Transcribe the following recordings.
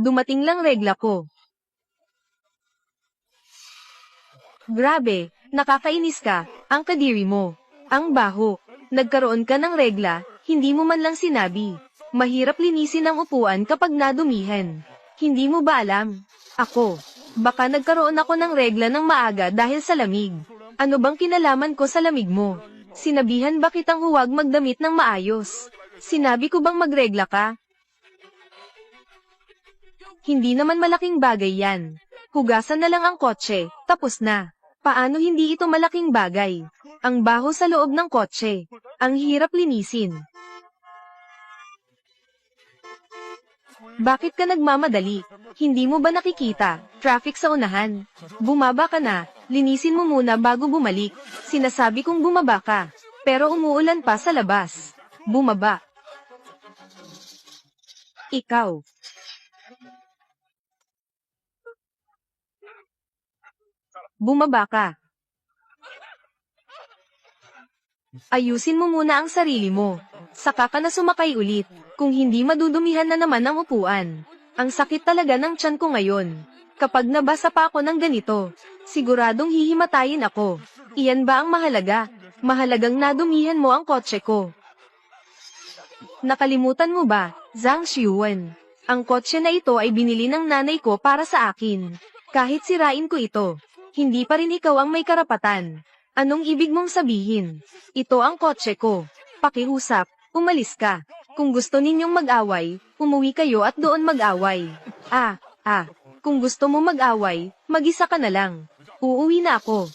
Dumating lang regla ko. Grabe, nakakainis ka, ang kadiri mo. Ang baho. Nagkaroon ka ng regla, hindi mo man lang sinabi. Mahirap linisin ang upuan kapag nadumihan. Hindi mo ba alam? Ako. Baka nagkaroon ako ng regla ng maaga dahil sa lamig. Ano bang kinalaman ko sa lamig mo? Sinabihan ba kitang huwag magdamit ng maayos? Sinabi ko bang magregla ka? Hindi naman malaking bagay yan. Hugasan na lang ang kotse, tapos na. Paano hindi ito malaking bagay? Ang baho sa loob ng kotse. Ang hirap linisin. Bakit ka nagmamadali? Hindi mo ba nakikita? Traffic sa unahan. Bumaba ka na. Linisin mo muna bago bumalik. Sinasabi kong bumaba ka. Pero umuulan pa sa labas. Bumaba. Ikaw. Bumaba ka. Ayusin mo muna ang sarili mo. Saka ka na sumakay ulit. Kung hindi madudumihan na naman ang upuan. Ang sakit talaga ng tiyan ko ngayon. Kapag nabasa pa ako ng ganito, siguradong hihimatayin ako. Iyan ba ang mahalaga? Mahalagang nadumihan mo ang kotse ko. Nakalimutan mo ba, Zhang Xiuwen? Ang kotse na ito ay binili ng nanay ko para sa akin. Kahit sirain ko ito, hindi pa rin ikaw ang may karapatan. Anong ibig mong sabihin? Ito ang kotse ko. Pakiusap, umalis ka. Kung gusto ninyong mag-away, umuwi kayo at doon mag-away. Kung gusto mo mag-away, mag-isa ka na lang. Uuwi na ako.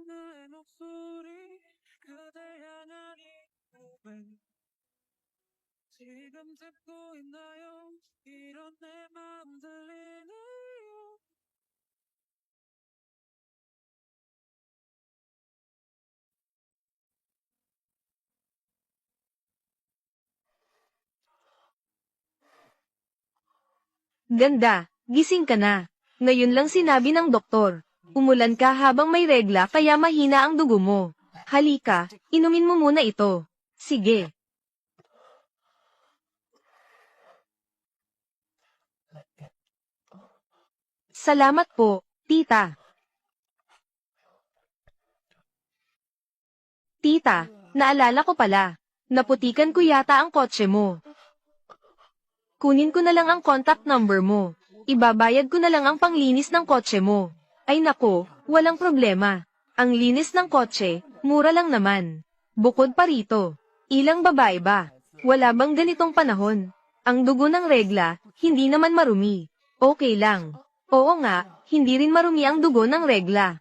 나의 목소리 그대 향한 이 고백 지금 듣고 있나요 이런 내 마음 들리나요 Ganda, gising ka na. Ngayon lang sinabi ng doktor. Umulan ka habang may regla kaya mahina ang dugo mo. Halika, inumin mo muna ito. Sige. Salamat po, tita. Tita, naalala ko pala. Naputikan ko yata ang kotse mo. Kunin ko na lang ang contact number mo. Ibabayad ko na lang ang panglinis ng kotse mo. Ay nako, walang problema. Ang linis ng kotse, mura lang naman. Bukod pa rito, ilang babae ba? Wala bang ganitong panahon? Ang dugo ng regla, hindi naman marumi. Okay lang. Oo nga, hindi rin marumi ang dugo ng regla.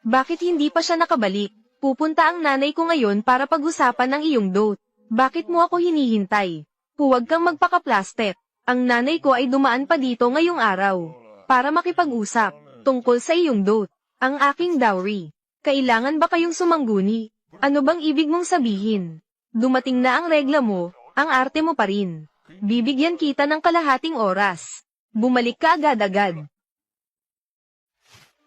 Bakit hindi pa siya nakabalik? Pupunta ang nanay ko ngayon para pag-usapan ang iyong date. Bakit mo ako hinihintay? Huwag kang magpaka-plastic. Ang nanay ko ay dumaan pa dito ngayong araw. Para makipag-usap, tungkol sa iyong date. Ang aking dowry. Kailangan ba kayong sumangguni? Ano bang ibig mong sabihin? Dumating na ang regla mo, ang arte mo pa rin. Bibigyan kita ng kalahating oras. Bumalik ka agad-agad.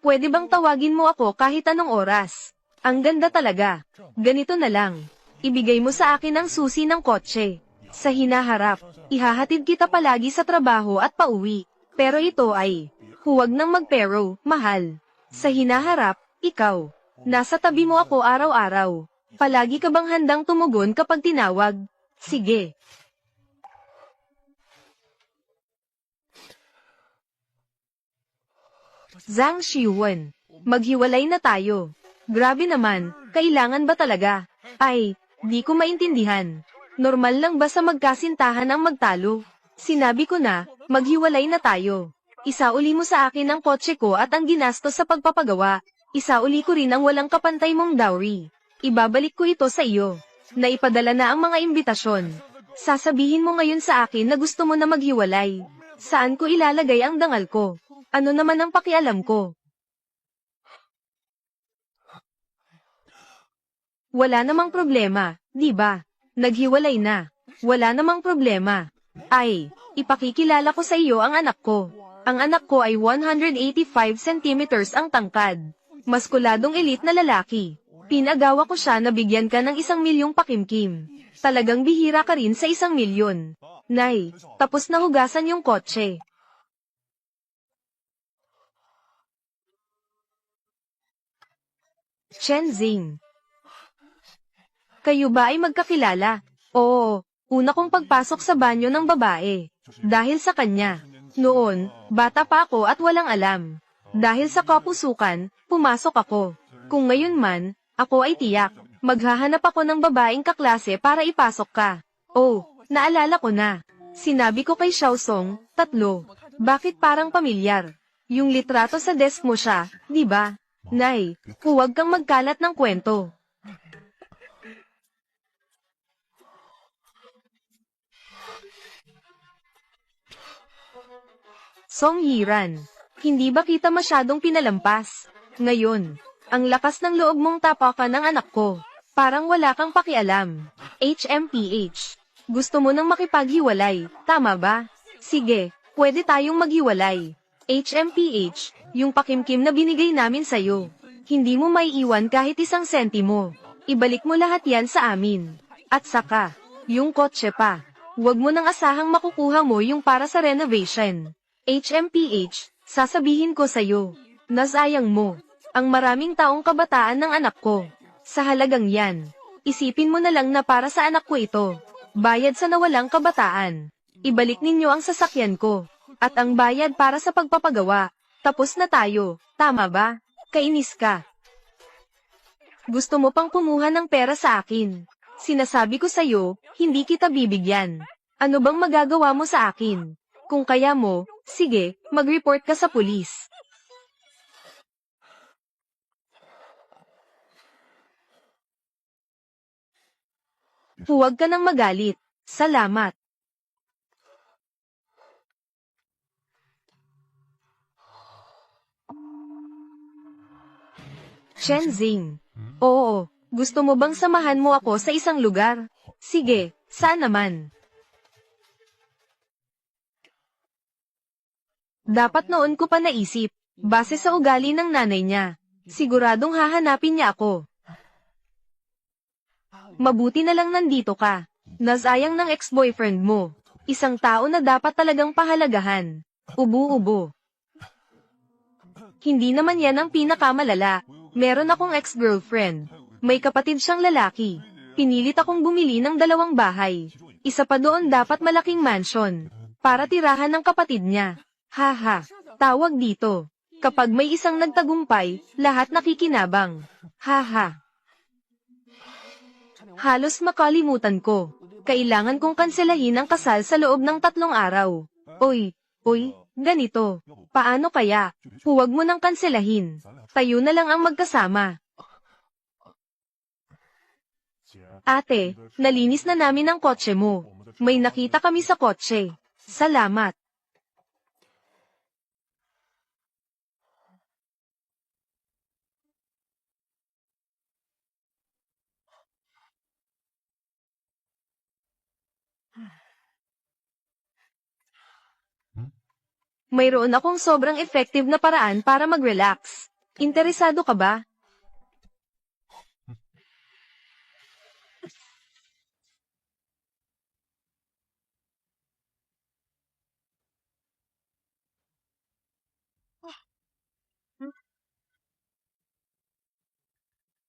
Pwede bang tawagin mo ako kahit anong oras? Ang ganda talaga. Ganito na lang. Ibigay mo sa akin ang susi ng kotse. Sa hinaharap, ihahatid kita palagi sa trabaho at pauwi. Pero ito ay, huwag nang magpero, mahal. Sa hinaharap, ikaw. Nasa tabi mo ako araw-araw. Palagi ka bang handang tumugon kapag tinawag? Sige. Zhang Xiuwen, maghiwalay na tayo. Grabe naman, kailangan ba talaga? Ay, di ko maintindihan. Normal lang ba sa magkasintahan ang magtalo? Sinabi ko na, maghiwalay na tayo. Isauli mo sa akin ang kotse ko at ang ginastos sa pagpapagawa. Isauli ko rin ang walang kapantay mong dowry. Ibabalik ko ito sa iyo. Naipadala na ang mga imbitasyon. Sasabihin mo ngayon sa akin na gusto mo na maghiwalay. Saan ko ilalagay ang dangal ko? Ano naman ang pakialam ko? Wala namang problema, di ba? Naghiwalay na. Wala namang problema. Ay, ipakikilala ko sa iyo ang anak ko. Ang anak ko ay 185 centimeters ang tangkad. Maskuladong elite na lalaki. Pinagawa ko siya na bigyan ka ng 1,000,000 pakimkim. Talagang bihira ka rin sa 1,000,000. Nay, tapos na hugasan yung kotse. Shenzing. Kayo ba ay magkakilala? Oo, una kong pagpasok sa banyo ng babae. Dahil sa kanya. Noon, bata pa ako at walang alam. Dahil sa kapusukan, pumasok ako. Kung ngayon man, ako ay tiyak. Maghahanap ako ng babaeng kaklase para ipasok ka. Oh, naalala ko na. Sinabi ko kay Xiaosong, 3. Bakit parang pamilyar? Yung litrato sa desk mo siya, di ba? Nay, huwag kang magkalat ng kwento. Song Yiran, hindi ba kita masyadong pinalampas? Ngayon, ang lakas ng loob mong tapakan ng anak ko. Parang wala kang pakialam. HMPH. Gusto mo nang makipaghiwalay, tama ba? Sige, pwede tayong maghiwalay. HMPH, yung pakimkim na binigay namin sa'yo. Hindi mo maiiwan kahit 1 sentimo. Ibalik mo lahat yan sa amin. At saka, yung kotse pa. Huwag mo nang asahang makukuha mo yung para sa renovation. HMPH, sasabihin ko sa'yo. Nasayang mo. Ang maraming taong kabataan ng anak ko. Sa halagang yan, isipin mo na lang na para sa anak ko ito. Bayad sa nawalang kabataan. Ibalik ninyo ang sasakyan ko. At ang bayad para sa pagpapagawa. Tapos na tayo, tama ba? Kainis ka. Gusto mo pang kumuha ng pera sa akin. Sinasabi ko sa'yo, hindi kita bibigyan. Ano bang magagawa mo sa akin? Kung kaya mo, sige, mag-report ka sa pulis. Huwag ka nang magalit. Salamat. Shenzing. Oo, gusto mo bang samahan mo ako sa isang lugar? Sige, saan naman? Dapat noon ko pa naisip, base sa ugali ng nanay niya. Siguradong hahanapin niya ako. Mabuti na lang nandito ka. Nasayang ng ex-boyfriend mo. Isang tao na dapat talagang pahalagahan. Ubo-ubo. Hindi naman yan ang pinakamalala. Meron akong ex-girlfriend. May kapatid siyang lalaki. Pinilit akong bumili ng 2 bahay. Isa pa doon dapat malaking mansion. Para tirahan ng kapatid niya. Haha, tawag dito. Kapag may isang nagtagumpay, lahat nakikinabang. Haha. Halos makalimutan ko. Kailangan kong kanselahin ang kasal sa loob ng 3 araw. Oy, ganito. Paano kaya? Huwag mo nang kanselahin. Tayo na lang ang magkasama. Ate, nalinis na namin ang kotse mo. May nakita kami sa kotse. Salamat. Mayroon akong sobrang effective na paraan para mag-relax. Interesado ka ba?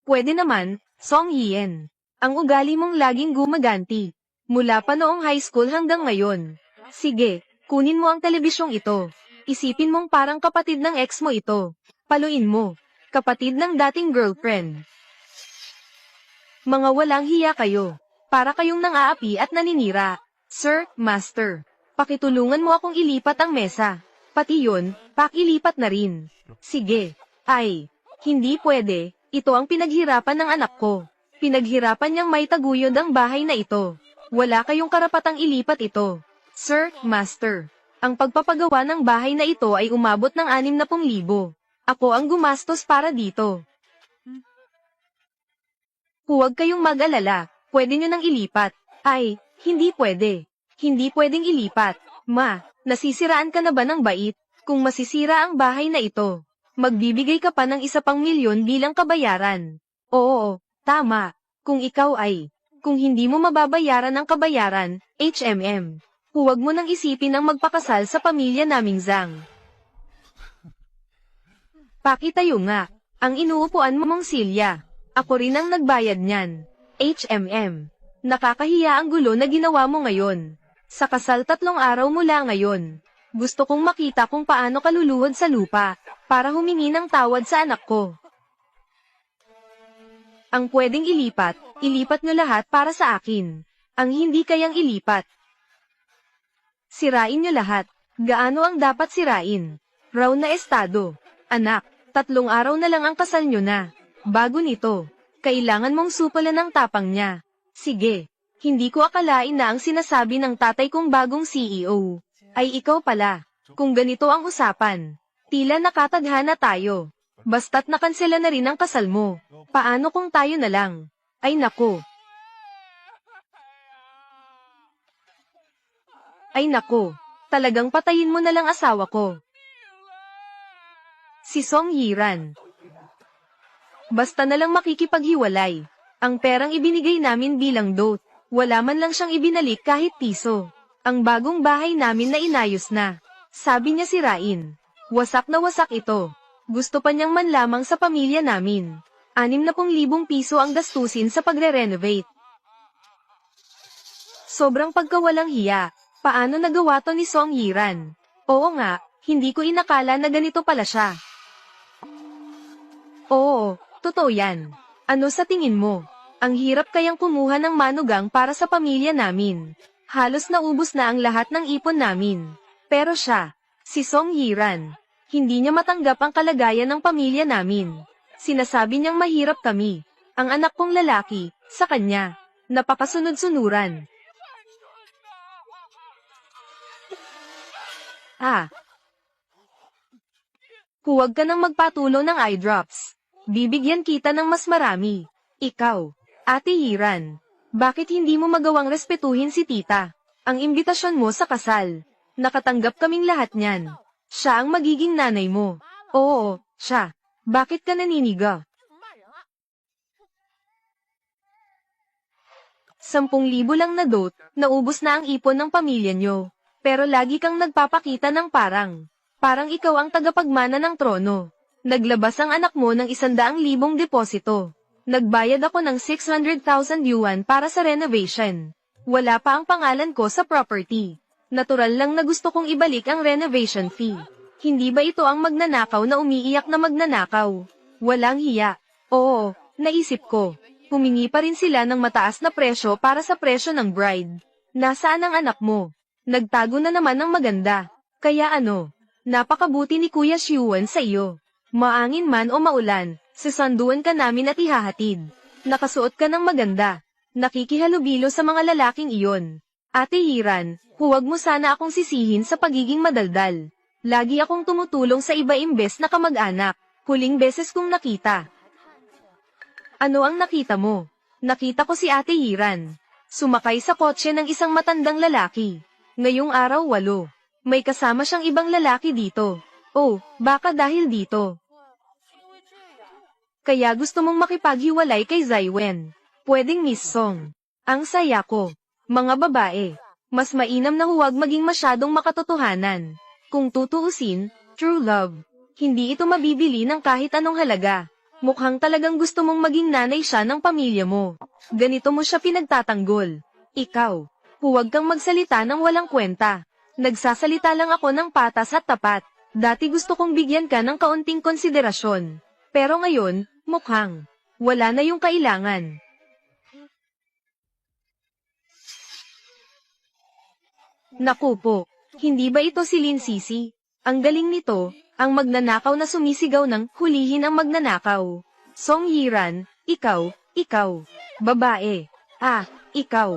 Pwede naman, Song Hien. Ang ugali mong laging gumaganti. Mula pa noong high school hanggang ngayon. Sige, kunin mo ang telebisyong ito. Isipin mong parang kapatid ng ex mo ito. Paluin mo. Kapatid ng dating girlfriend. Mga walang hiya kayo. Para kayong nang-aapi at naninira. Sir, Master. Pakitulungan mo akong ilipat ang mesa. Pati yun, pakilipat na rin. Sige. Ay, hindi pwede. Ito ang pinaghirapan ng anak ko. Pinaghirapan niyang may taguyod ang bahay na ito. Wala kayong karapatang ilipat ito. Sir, Master. Ang pagpapagawa ng bahay na ito ay umabot ng 60,000. Ako ang gumastos para dito. Huwag kayong mag-alala, pwede nyo nang ilipat. Ay, hindi pwede. Hindi pwedeng ilipat. Ma, nasisiraan ka na ba ng bait? Kung masisira ang bahay na ito, magbibigay ka pa ng 1 pang milyon bilang kabayaran. Oo, tama. Kung ikaw ay, kung hindi mo mababayaran ang kabayaran, HMM. Huwag mo nang isipin ang magpakasal sa pamilya naming Zhang. Pakitayo nga, ang inuupuan mo mong Silya. Ako rin ang nagbayad niyan. HMM. Nakakahiya ang gulo na ginawa mo ngayon. Sa kasal 3 araw mula ngayon. Gusto kong makita kung paano ka luluhod sa lupa, para humingi ng tawad sa anak ko. Ang pwedeng ilipat, ilipat nyo lahat para sa akin. Ang hindi kayang ilipat, sirain nyo lahat. Gaano ang dapat sirain? Raw na estado. Anak, 3 araw na lang ang kasal nyo na. Bago nito, kailangan mong supalan ng tapang niya. Sige, hindi ko akalain na ang sinasabi ng tatay kong bagong CEO, ay ikaw pala. Kung ganito ang usapan, tila nakatadhana tayo. Basta't nakansela na rin ang kasal mo. Paano kung tayo na lang? Ay nako. Ay nako, talagang patayin mo na lang asawa ko. Si Song Yiran. Basta na lang makikipaghiwalay. Ang perang ibinigay namin bilang dote, wala man lang siyang ibinalik kahit piso. Ang bagong bahay namin na inayos na. Sabi niya sirain. Wasak na wasak ito. Gusto pa niyang manlamang sa pamilya namin. 60,000 piso ang gastusin sa pagre-renovate. Sobrang pagkawalang hiya. Paano nagawa to ni Song Yiran? Oo nga, hindi ko inakala na ganito pala siya. Oo, totoo yan. Ano sa tingin mo? Ang hirap kayang kumuha ng manugang para sa pamilya namin. Halos naubos na ang lahat ng ipon namin. Pero siya, si Song Yiran, hindi niya matanggap ang kalagayan ng pamilya namin. Sinasabi niyang mahirap kami. Ang anak kong lalaki, sa kanya, napakasunod-sunuran. Huwag ka nang magpatulo ng eye drops. Bibigyan kita ng mas marami. Ikaw, Ate Yiran, bakit hindi mo magawang respetuhin si tita? Ang imbitasyon mo sa kasal. Nakatanggap kaming lahat niyan. Siya ang magiging nanay mo. Oo, siya. Bakit ka naniniga? 10,000 lang na dote, naubos na ang ipon ng pamilya nyo. Pero lagi kang nagpapakita ng parang ikaw ang tagapagmana ng trono. Naglabas ang anak mo ng 100,000 deposito. Nagbayad ako ng 600,000 yuan para sa renovation. Wala pa ang pangalan ko sa property. Natural lang na gusto kong ibalik ang renovation fee. Hindi ba ito ang magnanakaw na umiiyak na magnanakaw? Walang hiya. Oo, naisip ko. Humingi pa rin sila ng mataas na presyo para sa presyo ng bride. Nasaan ang anak mo? Nagtago na naman ng maganda. Kaya ano, napakabuti ni Kuya Xiuan sa iyo. Maangin man o maulan, sasanduan ka namin at ihahatid. Nakasuot ka ng maganda. Nakikihalubilo sa mga lalaking iyon. Ate Yiran, huwag mo sana akong sisihin sa pagiging madaldal. Lagi akong tumutulong sa iba imbes na kamag-anak. Huling beses kong nakita. Ano ang nakita mo? Nakita ko si Ate Yiran. Sumakay sa kotse ng isang matandang lalaki. Ngayong araw 8. May kasama siyang ibang lalaki dito. Oh, baka dahil dito. Kaya gusto mong makipaghiwalay kay Zaiwen. Pwedeng Miss Song. Ang saya ko. Mga babae, mas mainam na huwag maging masyadong makatotohanan. Kung tutuusin, true love, hindi ito mabibili ng kahit anong halaga. Mukhang talagang gusto mong maging nanay siya ng pamilya mo. Ganito mo siya pinagtatanggol. Ikaw, huwag kang magsalita ng walang kwenta. Nagsasalita lang ako ng patas at tapat. Dati gusto kong bigyan ka ng kaunting konsiderasyon. Pero ngayon, mukhang wala na yung kailangan. Naku po, hindi ba ito si Lin Sisi? Ang galing nito, ang magnanakaw na sumisigaw ng hulihin ang magnanakaw. Song Yiran, ikaw, babae. Ikaw.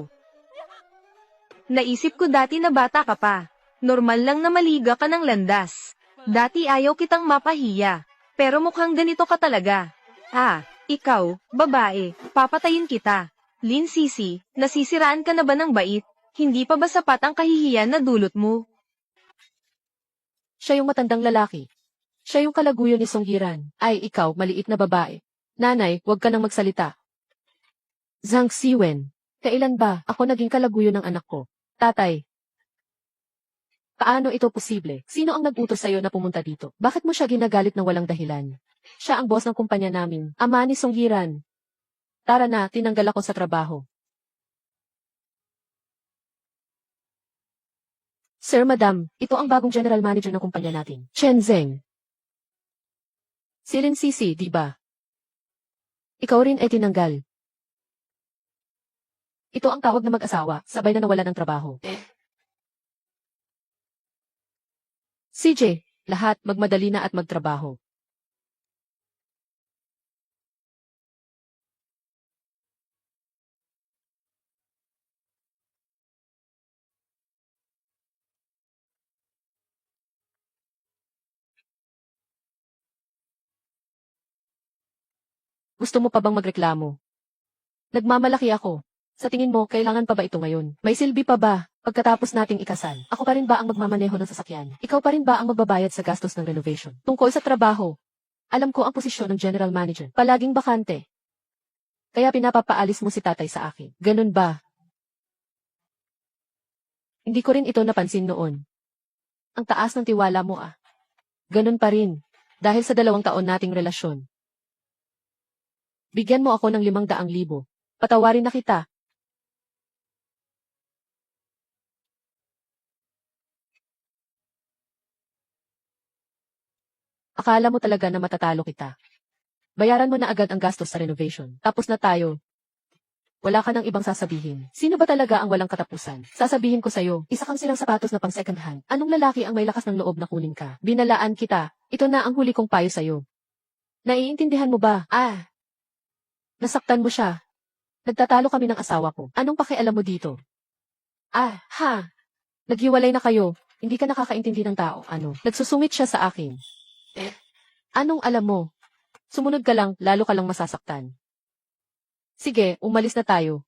Naisip ko dati na bata ka pa. Normal lang na maliga ka ng landas. Dati ayaw kitang mapahiya. Pero mukhang ganito ka talaga. Ikaw, babae, papatayin kita. Lin Sisi, nasisiraan ka na ba ng bait? Hindi pa ba sapat ang kahihiyan na dulot mo? Siya yung matandang lalaki. Siya yung kalaguyo ni Songhiran. Ay, ikaw, maliit na babae. Nanay, huwag ka nang magsalita. Zhang Siwen, kailan ba ako naging kalaguyo ng anak ko? Tatay. Paano ito posible? Sino ang nag-utos sa'yo na pumunta dito? Bakit mo siya ginagalit ng walang dahilan? Siya ang boss ng kumpanya namin. Ama ni Songhiran. Tara na, tinanggal ako sa trabaho. Sir, Madam, ito ang bagong general manager ng kumpanya natin. Chen Zeng. Si Lin Sisi, di ba? Ikaw rin ay tinanggal. Ito ang tawag na mag-asawa, sabay na nawala ng trabaho. CJ, lahat magmadali na at magtrabaho. Gusto mo pa bang magreklamo? Nagmamalaki ako. Sa tingin mo, kailangan pa ba ito ngayon? May silbi pa ba? Pagkatapos nating ikasal, ako pa rin ba ang magmamaneho ng sasakyan? Ikaw pa rin ba ang magbabayad sa gastos ng renovation? Tungkol sa trabaho, alam ko ang posisyon ng general manager. Palaging bakante. Kaya pinapapaalis mo si tatay sa akin. Ganun ba? Hindi ko rin ito napansin noon. Ang taas ng tiwala mo ah. Ganun pa rin. Dahil sa 2 taon nating relasyon. Bigyan mo ako ng 500,000. Patawarin na kita. Akala mo talaga na matatalo kita. Bayaran mo na agad ang gastos sa renovation. Tapos na tayo. Wala ka nang ibang sasabihin. Sino ba talaga ang walang katapusan? Sasabihin ko sa'yo, isa kang silang sapatos na pang second hand. Anong lalaki ang may lakas ng loob na kunin ka? Binalaan kita. Ito na ang huli kong payo sa'yo. Naiintindihan mo ba? Nasaktan mo siya. Nagtatalo kami ng asawa ko. Anong pakialam mo dito? Naghiwalay na kayo. Hindi ka nakakaintindi ng tao. Ano? Nagsusungit siya sa akin. Anong alam mo? Sumunod ka lang, lalo ka lang masasaktan. Sige, umalis na tayo.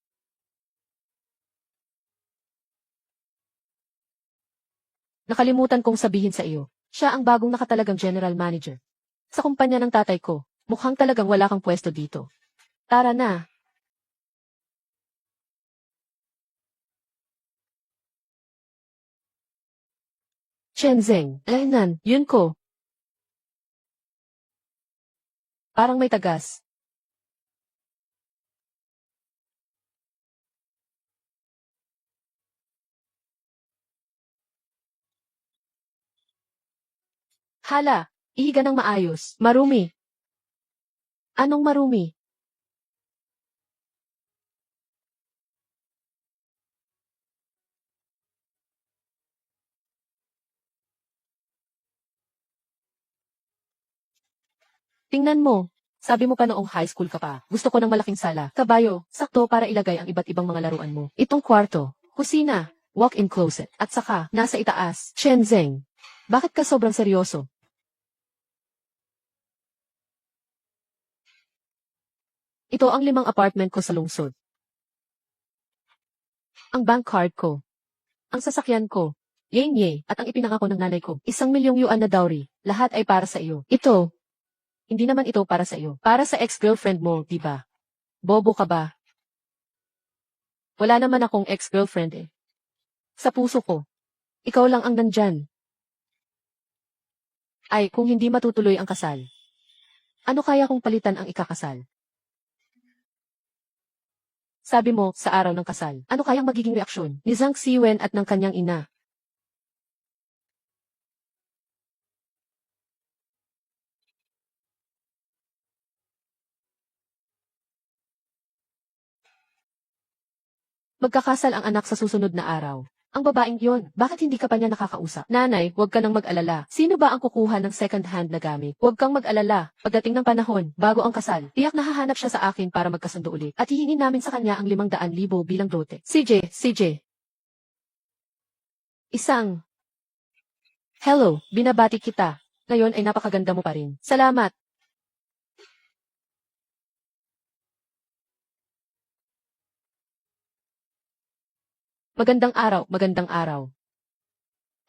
Nakalimutan kong sabihin sa iyo. Siya ang bagong nakatalagang general manager. Sa kumpanya ng tatay ko, mukhang talagang wala kang pwesto dito. Tara na. Chen Zeng, Nan, yun ko. Parang may tagas. Hala, ihiga ng maayos. Marumi. Anong marumi? Tingnan mo. Sabi mo pa noong high school ka pa, gusto ko ng malaking sala. Kabayo, sakto para ilagay ang iba't ibang mga laruan mo. Itong kwarto, kusina, walk-in closet, at saka, nasa itaas, Chen Zeng. Bakit ka sobrang seryoso? Ito ang 5 apartment ko sa lungsod. Ang bank card ko. Ang sasakyan ko. Ye, at ang ipinangako ng nanay ko. 1,000,000 yuan na dowry. Lahat ay para sa iyo. Ito. Hindi naman ito para sa iyo. Para sa ex-girlfriend mo, di ba? Bobo ka ba? Wala naman akong ex-girlfriend eh. Sa puso ko. Ikaw lang ang nandyan. Ay, kung hindi matutuloy ang kasal. Ano kaya kung palitan ang ikakasal? Sabi mo, sa araw ng kasal, ano kayang magiging reaksyon ni Zhang Siwen at ng kanyang ina? Magkakasal ang anak sa susunod na araw. Ang babaeng yon, bakit hindi ka pa niya nakakausap? Nanay, huwag ka nang mag-alala. Sino ba ang kukuha ng second-hand na gamit? Huwag kang mag-alala. Pagdating ng panahon, bago ang kasal, tiyak na hahanap siya sa akin para magkasundo ulit. At hihingin namin sa kanya ang 500,000 bilang dote. CJ. Isang Hello, binabati kita. Ngayon ay napakaganda mo pa rin. Salamat. Magandang araw, magandang araw.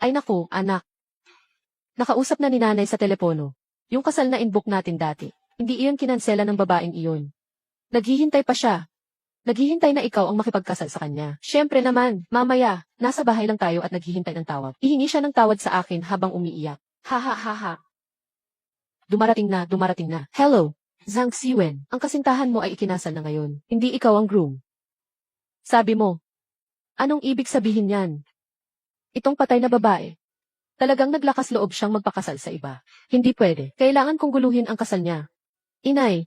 Ay naku, anak. Nakausap na ni nanay sa telepono. Yung kasal na inbook natin dati. Hindi iyon kinansela ng babaeng iyon. Naghihintay pa siya. Naghihintay na ikaw ang makipagkasal sa kanya. Siyempre naman, mamaya, nasa bahay lang tayo at naghihintay ng tawag. Ihingi siya ng tawad sa akin habang umiiyak. Ha ha ha ha. Dumarating na, dumarating na. Hello, Zhang Siwen. Ang kasintahan mo ay ikinasal na ngayon. Hindi ikaw ang groom. Sabi mo, anong ibig sabihin yan? Itong patay na babae. Talagang naglakas loob siyang magpakasal sa iba. Hindi pwede. Kailangan kong guluhin ang kasal niya. Inay,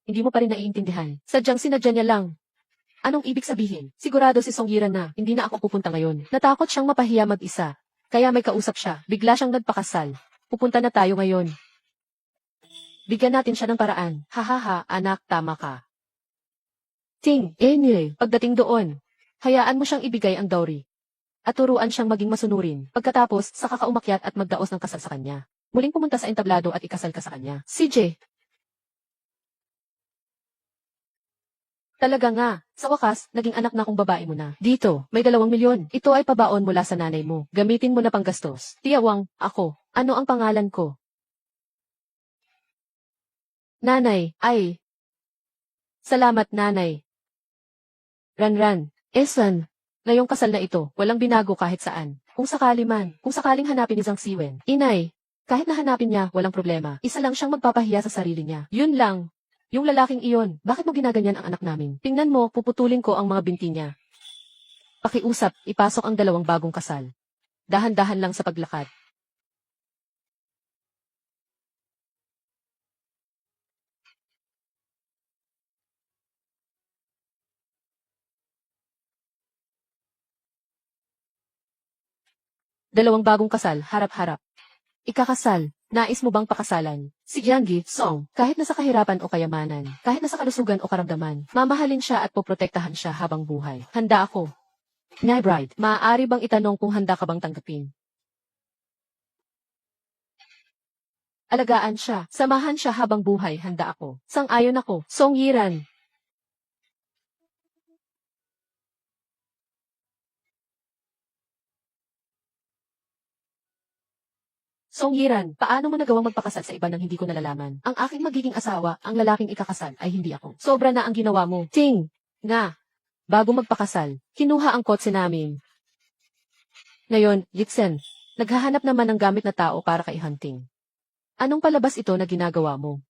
hindi mo pa rin naiintindihan. Sadyang sinadya niya lang. Anong ibig sabihin? Sigurado si Songyiran na, hindi na ako pupunta ngayon. Natakot siyang mapahiya mag-isa. Kaya may kausap siya. Bigla siyang nagpakasal. Pupunta na tayo ngayon. Bigyan natin siya ng paraan. Hahaha, anak, tama ka. Ting, anyway, pagdating doon, hayaan mo siyang ibigay ang dowry. At turuan siyang maging masunurin. Pagkatapos, saka ka umakyat at magdaos ng kasal sa kanya. Muling pumunta sa entablado at ikasal ka sa kanya. CJ. Talaga nga. Sa wakas, naging anak na kong babae mo na. Dito, may 2 milyon. Ito ay pabaon mula sa nanay mo. Gamitin mo na panggastos. Tiyawang, ako. Ano ang pangalan ko? Nanay, ay. Salamat, nanay. Ranran. Esan. Ngayong kasal na ito, walang binago kahit saan. Kung sakali man, kung sakaling hanapin ni Zhang Siwen. Inay, kahit na hanapin niya, walang problema. Isa lang siyang magpapahiya sa sarili niya. Yun lang. Yung lalaking iyon, bakit mo ginaganyan ang anak namin? Tingnan mo, puputulin ko ang mga binti niya. Pakiusap, ipasok ang 2 bagong kasal. Dahan-dahan lang sa paglakad. Dalawang bagong kasal, harap-harap. Ikakasal, nais mo bang pakasalan? Si Jianggi, Song, kahit nasa kahirapan o kayamanan, kahit nasa kalusugan o karamdaman, mamahalin siya at poprotektahan siya habang buhay. Handa ako. Nay bride, maaari bang itanong kung handa ka bang tanggapin? Alagaan siya, samahan siya habang buhay, handa ako. Sang-ayon ako, Song Yiran. Song Yiran, paano mo nagawang magpakasal sa iba nang hindi ko nalalaman? Ang aking magiging asawa, ang lalaking ikakasal, ay hindi ako. Sobra na ang ginawa mo. Ting! Nga! Bago magpakasal, kinuha ang kotse namin. Ngayon, Yitsen, naghahanap naman ng gamit na tao para kay Hunting. Anong palabas ito na ginagawa mo?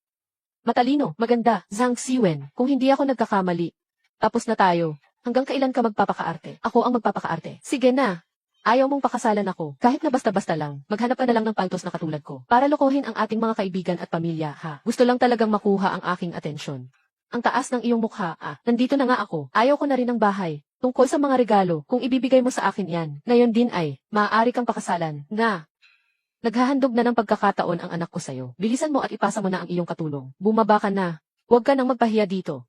Matalino, maganda, Zhang Siwen, kung hindi ako nagkakamali. Tapos na tayo. Hanggang kailan ka magpapakaarte? Ako ang magpapakaarte. Sige na. Ayaw mong pakasalan ako, kahit na basta-basta lang, maghanap ka na lang ng paltos na katulad ko, para lokohin ang ating mga kaibigan at pamilya, ha? Gusto lang talagang makuha ang aking atensyon. Ang taas ng iyong mukha, nandito na nga ako, ayaw ko na rin ng bahay. Tungkol sa mga regalo, kung ibibigay mo sa akin yan, ngayon din ay, maaari kang pakasalan, na. Naghahandog na ng pagkakataon ang anak ko sa'yo. Bilisan mo at ipasa mo na ang iyong katulong. Bumaba ka na. Huwag ka nang magpahiya dito.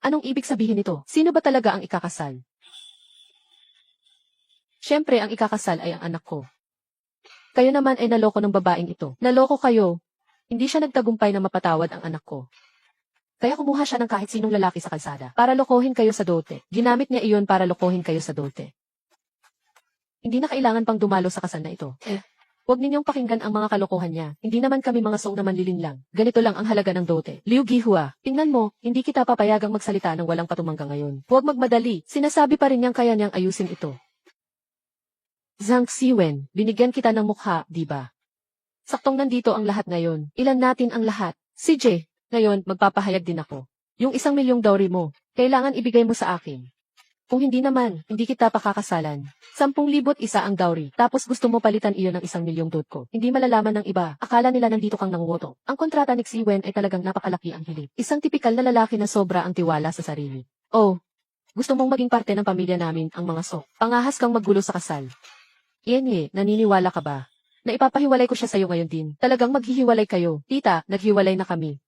Anong ibig sabihin nito? Sino ba talaga ang ikakasal? Siyempre, ang ikakasal ay ang anak ko. Kayo naman ay naloko ng babaeng ito. Naloko kayo. Hindi siya nagtagumpay na mapatawad ang anak ko. Kaya kumuha siya ng kahit sinong lalaki sa kalsada para lokohin kayo sa dote. Ginamit niya iyon para lokohin kayo sa dote. Hindi na kailangan pang dumalo sa kasal na ito. Huwag ninyong pakinggan ang mga kalokohan niya. Hindi naman kami mga song na manlilin lang. Ganito lang ang halaga ng dote. Liu Gihua, tingnan mo, hindi kita papayagang magsalita ng walang patumangga ngayon. Huwag magmadali. Sinasabi pa rin niyang kaya niyang ayusin ito. Zhang Siwen, binigyan kita ng mukha, di ba? Saktong nandito ang lahat ngayon. Ilan natin ang lahat? CJ, ngayon, magpapahayag din ako. Yung 1 milyong dowry mo, kailangan ibigay mo sa akin. Kung hindi naman, hindi kita pakakasalan. 10,000 isa ang dowry, tapos gusto mo palitan iyon ng 1 milyong dot ko. Hindi malalaman ng iba, akala nila nandito kang nanguwoto. Ang kontrata ni Siwen ay talagang napakalaki ang hilig. Isang tipikal na lalaki na sobra ang tiwala sa sarili. Oh, gusto mong maging parte ng pamilya namin, ang mga sok. Pangahas kang maggulo sa kasal. Iyan naniniwala ka ba? Na ipapahiwalay ko siya sa'yo ngayon din. Talagang maghihiwalay kayo. Tita, naghiwalay na kami.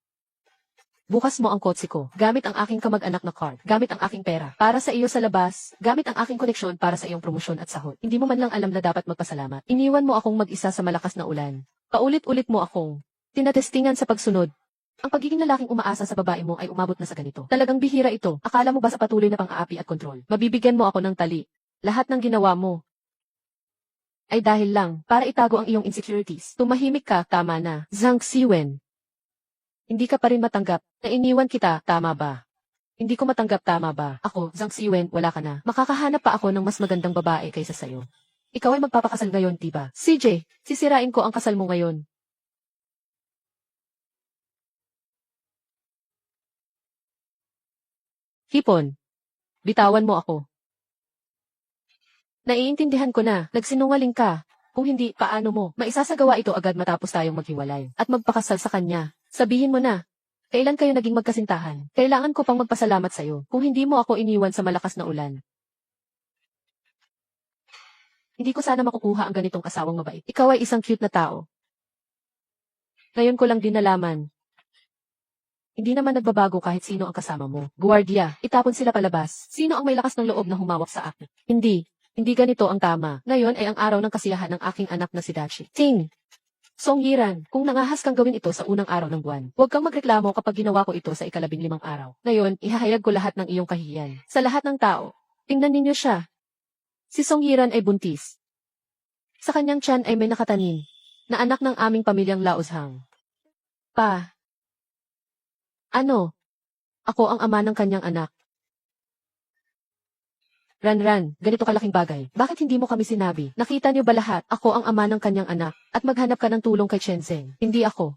Bukas mo ang kotse ko, gamit ang aking kamag-anak na card, gamit ang aking pera, para sa iyo sa labas, gamit ang aking koneksyon para sa iyong promosyon at sahod. Hindi mo man lang alam na dapat magpasalamat. Iniwan mo akong mag-isa sa malakas na ulan. Paulit-ulit mo akong tinatestingan sa pagsunod. Ang pagiging lalaking umaasa sa babae mo ay umabot na sa ganito. Talagang bihira ito. Akala mo ba sa patuloy na pang-aapi at kontrol? Mabibigyan mo ako ng tali. Lahat ng ginawa mo ay dahil lang para itago ang iyong insecurities. Tumahimik ka, tama na. Zhang Xiwen. Hindi ka pa rin matanggap na iniwan kita, tama ba? Hindi ko matanggap, tama ba? Ako, Zhang Xiwen, wala ka na. Makakahanap pa ako ng mas magandang babae kaysa sayo. Ikaw ay magpapakasal ngayon, diba? CJ, sisirain ko ang kasal mo ngayon. Hipon, bitawan mo ako. Naiintindihan ko na, nagsinungaling ka. Kung hindi, paano mo? Maisasagawa ito agad matapos tayong maghiwalay at magpakasal sa kanya. Sabihin mo na, kailan kayo naging magkasintahan? Kailangan ko pang magpasalamat sa'yo kung hindi mo ako iniwan sa malakas na ulan. Hindi ko sana makukuha ang ganitong asawang mabait. Ikaw ay isang cute na tao. Ngayon ko lang din nalaman. Hindi naman nagbabago kahit sino ang kasama mo. Guardia, itapon sila palabas. Sino ang may lakas ng loob na humawak sa akin? Hindi ganito ang tama. Ngayon ay ang araw ng kasiyahan ng aking anak na si Dachi. Ting! Songyiran, kung nangahas kang gawin ito sa unang araw ng buwan, huwag kang magreklamo kapag ginawa ko ito sa 15 araw. Ngayon, ihahayag ko lahat ng iyong kahihiyan. Sa lahat ng tao, tingnan ninyo siya. Si Songyiran ay buntis. Sa kanyang tiyan ay may nakatanim, na anak ng aming pamilyang Laoshang. Ano? Ako ang ama ng kanyang anak. Ran, ganito kalaking bagay. Bakit hindi mo kami sinabi? Nakita niyo ba lahat? Ako ang ama ng kanyang anak. At maghanap ka ng tulong kay Chenzeng. Hindi ako.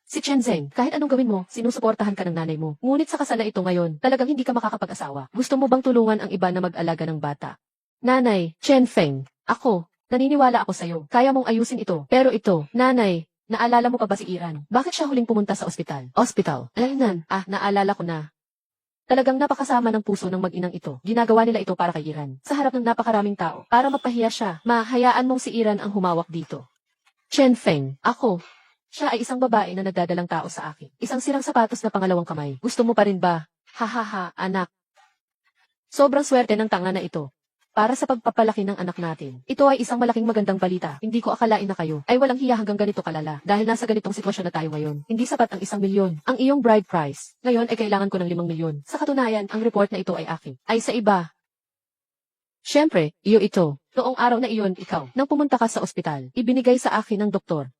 Si Chenzeng, kahit anong gawin mo, sinusuportahan ka ng nanay mo. Ngunit sa kasal na ito ngayon, talagang hindi ka makakapag-asawa. Gusto mo bang tulungan ang iba na mag-alaga ng bata? Nanay, Chen Feng, ako, naniniwala ako sa'yo. Kaya mong ayusin ito. Pero ito, nanay, naalala mo pa ba si Iran? Bakit siya huling pumunta sa ospital? Ospital? Ayun, naalala ko na. Talagang napakasama ng puso ng mag-inang ito. Ginagawa nila ito para kay Iran. Sa harap ng napakaraming tao. Para mapahiya siya. Mahayaan mong si Iran ang humawak dito. Chen Feng, ako. Siya ay isang babae na nagdadalang tao sa akin. Isang sirang sapatos na pangalawang kamay. Gusto mo pa rin ba? Hahaha, anak. Sobrang swerte ng tanga na ito. Para sa pagpapalaki ng anak natin. Ito ay isang malaking magandang balita. Hindi ko akalain na kayo ay walang hiya hanggang ganito kalala. Dahil nasa ganitong sitwasyon na tayo ngayon. Hindi sapat ang 1 milyon. Ang iyong bride price. Ngayon ay kailangan ko ng 5 milyon. Sa katunayan, ang report na ito ay akin. Ay sa iba. Siyempre, iyo ito. Noong araw na iyon, ikaw, nang pumunta ka sa ospital, ibinigay sa akin ng doktor.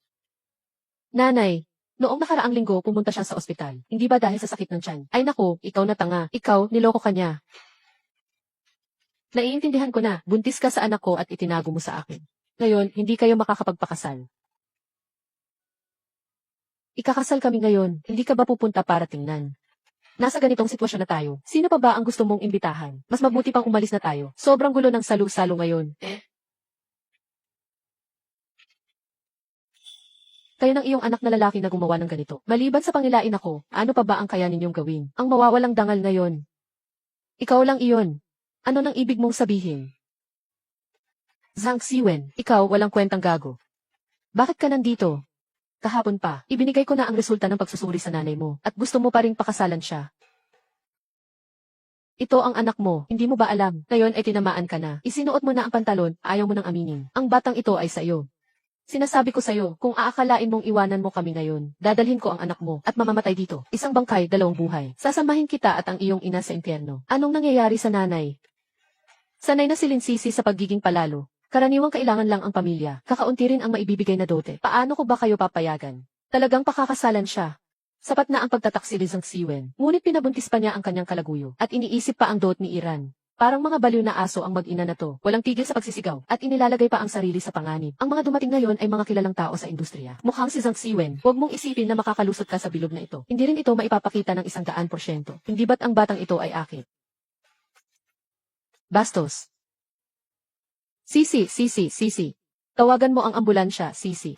Nanay, noong nakaraang linggo pumunta siya sa ospital. Hindi ba dahil sa sakit ng tiyan? Ay naku, ikaw na tanga. Ikaw, niloko ka niya. Naiintindihan ko na, buntis ka sa anak ko at itinago mo sa akin. Ngayon, hindi kayo makakapagpakasal. Ikakasal kami ngayon, hindi ka ba pupunta para tingnan? Nasa ganitong sitwasyon na tayo. Sino pa ba ang gusto mong imbitahan? Mas mabuti pang umalis na tayo. Sobrang gulo ng salu-salo ngayon. Kayo ng iyong anak na lalaki na gumawa ng ganito. Maliban sa pangilain ako, ano pa ba ang kaya ninyong gawin? Ang mawawalang dangal ngayon. Ikaw lang iyon. Ano nang ibig mong sabihin? Zhang Xiwen, ikaw walang kwentang gago. Bakit ka nandito? Kahapon pa, ibinigay ko na ang resulta ng pagsusuri sa nanay mo, at gusto mo pa ring pakasalan siya. Ito ang anak mo, hindi mo ba alam? Ngayon ay tinamaan ka na. Isinuot mo na ang pantalon, ayaw mo nang aminin. Ang batang ito ay sayo. Sinasabi ko sa'yo, kung aakalain mong iwanan mo kami ngayon, dadalhin ko ang anak mo at mamamatay dito. Isang bangkay, 2 buhay. Sasamahin kita at ang iyong ina sa impyerno. Anong nangyayari sa nanay? Sanay na silinsisi sa pagiging palalo. Karaniwang kailangan lang ang pamilya. Kakaunti rin ang maibibigay na dote. Paano ko ba kayo papayagan? Talagang pakakasalan siya. Sapat na ang pagtataksili ng Xiwen. Ngunit pinabuntis pa niya ang kanyang kalaguyo. At iniisip pa ang dot ni Iran. Parang mga baliw na aso ang mag-ina na to. Walang tigil sa pagsisigaw. At inilalagay pa ang sarili sa panganib. Ang mga dumating ngayon ay mga kilalang tao sa industriya. Mukhang si Zhang Xiwen. Huwag mong isipin na makakalusot ka sa bilog na ito. Hindi rin ito maipapakita ng 100%. Hindi ba't ang batang ito ay akin? Bastos. Sisi. Tawagan mo ang ambulansya, Sisi.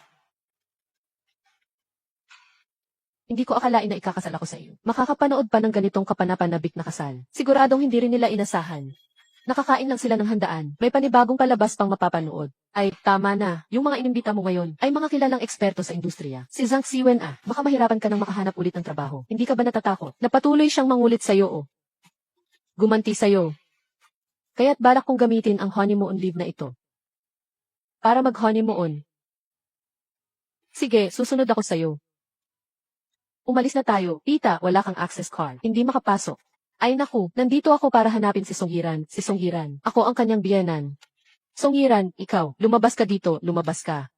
Hindi ko akalain na ikakasal ako sa iyo. Makakapanood pa ng ganitong kapanapanabik na kasal. Siguradong hindi rin nila inasahan Nakakain lang sila ng handaan. May panibagong palabas pang mapapanood. Ay, tama na. Yung mga inimbita mo ngayon ay mga kilalang eksperto sa industriya. Si Zhang Siwen baka mahirapan ka nang makahanap ulit ng trabaho. Hindi ka ba natatakot? Napatuloy siyang mangulit sa'yo gumanti sa'yo. Kaya't balak kong gamitin ang honeymoon leave na ito. Para mag-honeymoon. Sige, susunod ako sa'yo. Umalis na tayo. Tita, wala kang access card. Hindi makapasok. Ay naku, nandito ako para hanapin si Songhiran. Si Songhiran. Ako ang kanyang biyenan. Songhiran, ikaw, lumabas ka dito, lumabas ka.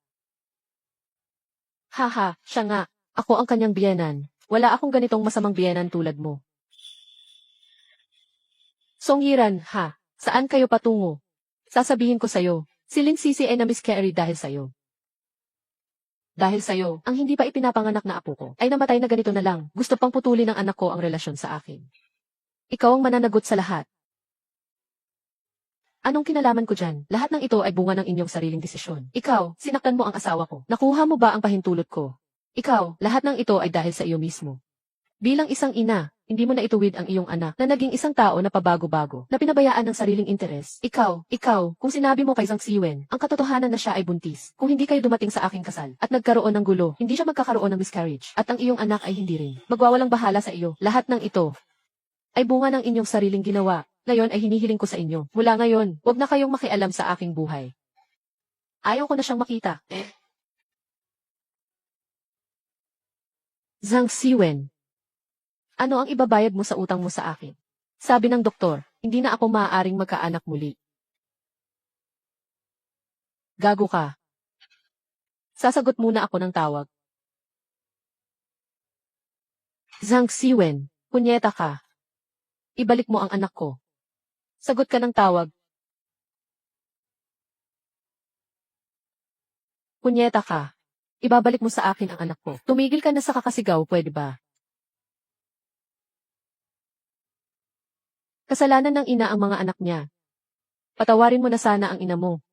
Haha, siya nga. Ako ang kanyang biyenan. Wala akong ganitong masamang biyenan tulad mo. Songhiran, ha? Saan kayo patungo? Sasabihin ko sa'yo, si Lin Sisi ay na-miscarry dahil sa'yo. Dahil sa'yo, ang hindi pa ipinapanganak na apo ko, ay namatay na ganito na lang. Gusto pang putulin ng anak ko ang relasyon sa akin. Ikaw ang mananagot sa lahat. Anong kinalaman ko dyan? Lahat ng ito ay bunga ng inyong sariling desisyon. Ikaw, sinaktan mo ang asawa ko. Nakuha mo ba ang pahintulot ko? Ikaw, lahat ng ito ay dahil sa iyo mismo. Bilang isang ina, hindi mo na ituwid ang iyong anak na naging isang tao na pabago-bago, na pinabayaan ng sariling interes. Ikaw, kung sinabi mo kay Zhang Siwen, ang katotohanan na siya ay buntis, kung hindi kayo dumating sa aking kasal, at nagkaroon ng gulo, hindi siya magkakaroon ng miscarriage, at ang iyong anak ay hindi rin. Magwawalang bahala sa iyo. Lahat ng ito ay bunga ng inyong sariling ginawa. Ngayon ay hinihiling ko sa inyo. Mula ngayon, huwag na kayong makialam sa aking buhay. Ayaw ko na siyang makita. Zhang Siwen, ano ang ibabayad mo sa utang mo sa akin? Sabi ng doktor, hindi na ako maaaring magkaanak muli. Gago ka. Sasagot muna ako ng tawag. Zhang Siwen, punyeta ka. Ibalik mo ang anak ko. Sagot ka ng tawag. Punyeta ka. Ibabalik mo sa akin ang anak ko. Tumigil ka na sa kakasigaw, pwede ba? Kasalanan ng ina ang mga anak niya. Patawarin mo na sana ang ina mo.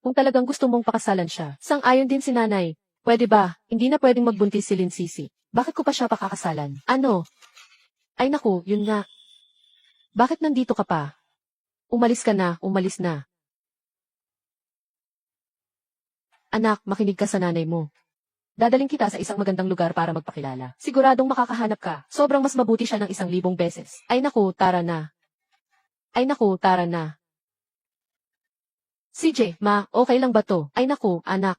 Kung talagang gusto mong pakasalan siya, sang-ayon din si nanay. Pwede ba? Hindi na pwedeng magbuntis si Lin Sisi. Bakit ko pa siya pakakasalan? Ano? Ay naku, yun nga. Bakit nandito ka pa? Umalis ka na, umalis na. Anak, makinig ka sa nanay mo. Dadaling kita sa isang magandang lugar para magpakilala. Siguradong makakahanap ka. Sobrang mas mabuti siya ng 1,000 beses. Ay naku, tara na. Ay naku, tara na. CJ, ma, okay lang ba to? Ay naku, anak.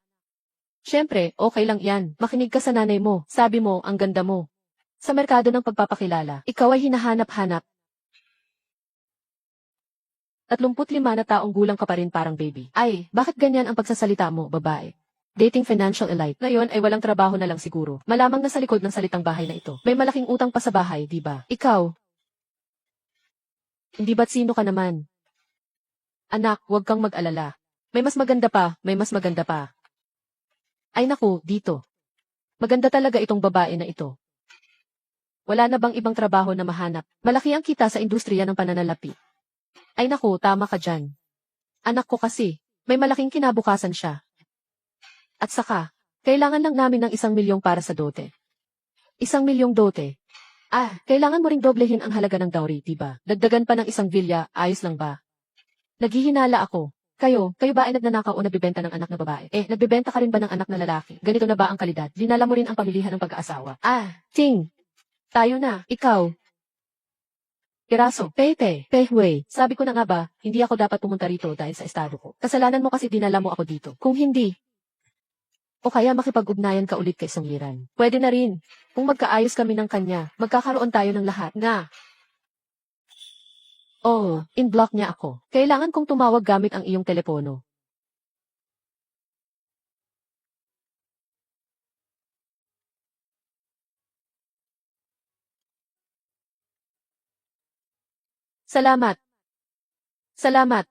Siyempre, okay lang yan. Makinig ka sa nanay mo. Sabi mo, ang ganda mo. Sa merkado ng pagpapakilala, ikaw ay hinahanap-hanap. 35 na taong gulang ka pa rin parang baby. Ay, bakit ganyan ang pagsasalita mo, babae? Dating financial elite. Ngayon ay walang trabaho na lang siguro. Malamang na sa likod ng salitang bahay na ito. May malaking utang pa sa bahay, di ba? Ikaw. Hindi ba't sino ka naman? Anak, huwag kang mag-alala. May mas maganda pa, may mas maganda pa. Ay naku, dito. Maganda talaga itong babae na ito. Wala na bang ibang trabaho na mahanap? Malaki ang kita sa industriya ng pananalapi. Ay naku, tama ka dyan. Anak ko kasi, may malaking kinabukasan siya. At saka, kailangan lang namin ng 1,000,000 para sa dote. 1,000,000 dote. Kailangan mo ring doblehin ang halaga ng dowry, diba? Dagdagan pa ng 1 villa, ayos lang ba? Naghihinala ako. Kayo ba ay nagnanakaw o nagbibenta ng anak na babae? Nagbibenta ka rin ba ng anak na lalaki? Ganito na ba ang kalidad? Dinala mo rin ang pamilihan ng pag-aasawa. Ting. Tayo na. Ikaw. Piraso. Pepe. Pehway. Sabi ko na nga ba, hindi ako dapat pumunta rito dahil sa estado ko. Kasalanan mo kasi dinala mo ako dito. Kung hindi, o kaya makipag-ugnayan ka ulit kay Songhiran. Pwede na rin. Kung magkaayos kami ng kanya, magkakaroon tayo ng lahat na. Oh, in-block niya ako. Kailangan kong tumawag gamit ang iyong telepono. Salamat. Salamat.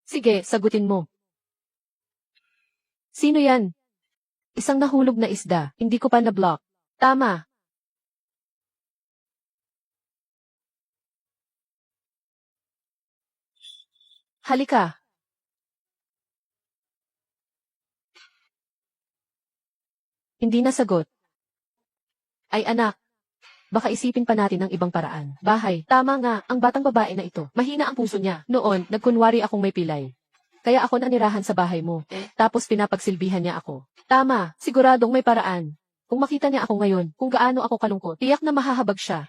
Sige, sagutin mo. Sino yan? Isang nahulog na isda, hindi ko pa na-block. Tama. Halika. Hindi nasagot. Ay anak, baka isipin pa natin ng ibang paraan. Bahay, tama nga, ang batang babae na ito. Mahina ang puso niya. Noon, nagkunwari akong may pilay. Kaya ako nanirahan sa bahay mo. Tapos pinapagsilbihan niya ako. Tama, siguradong may paraan. Kung makita niya ako ngayon, kung gaano ako kalungkot, tiyak na mahahabag siya.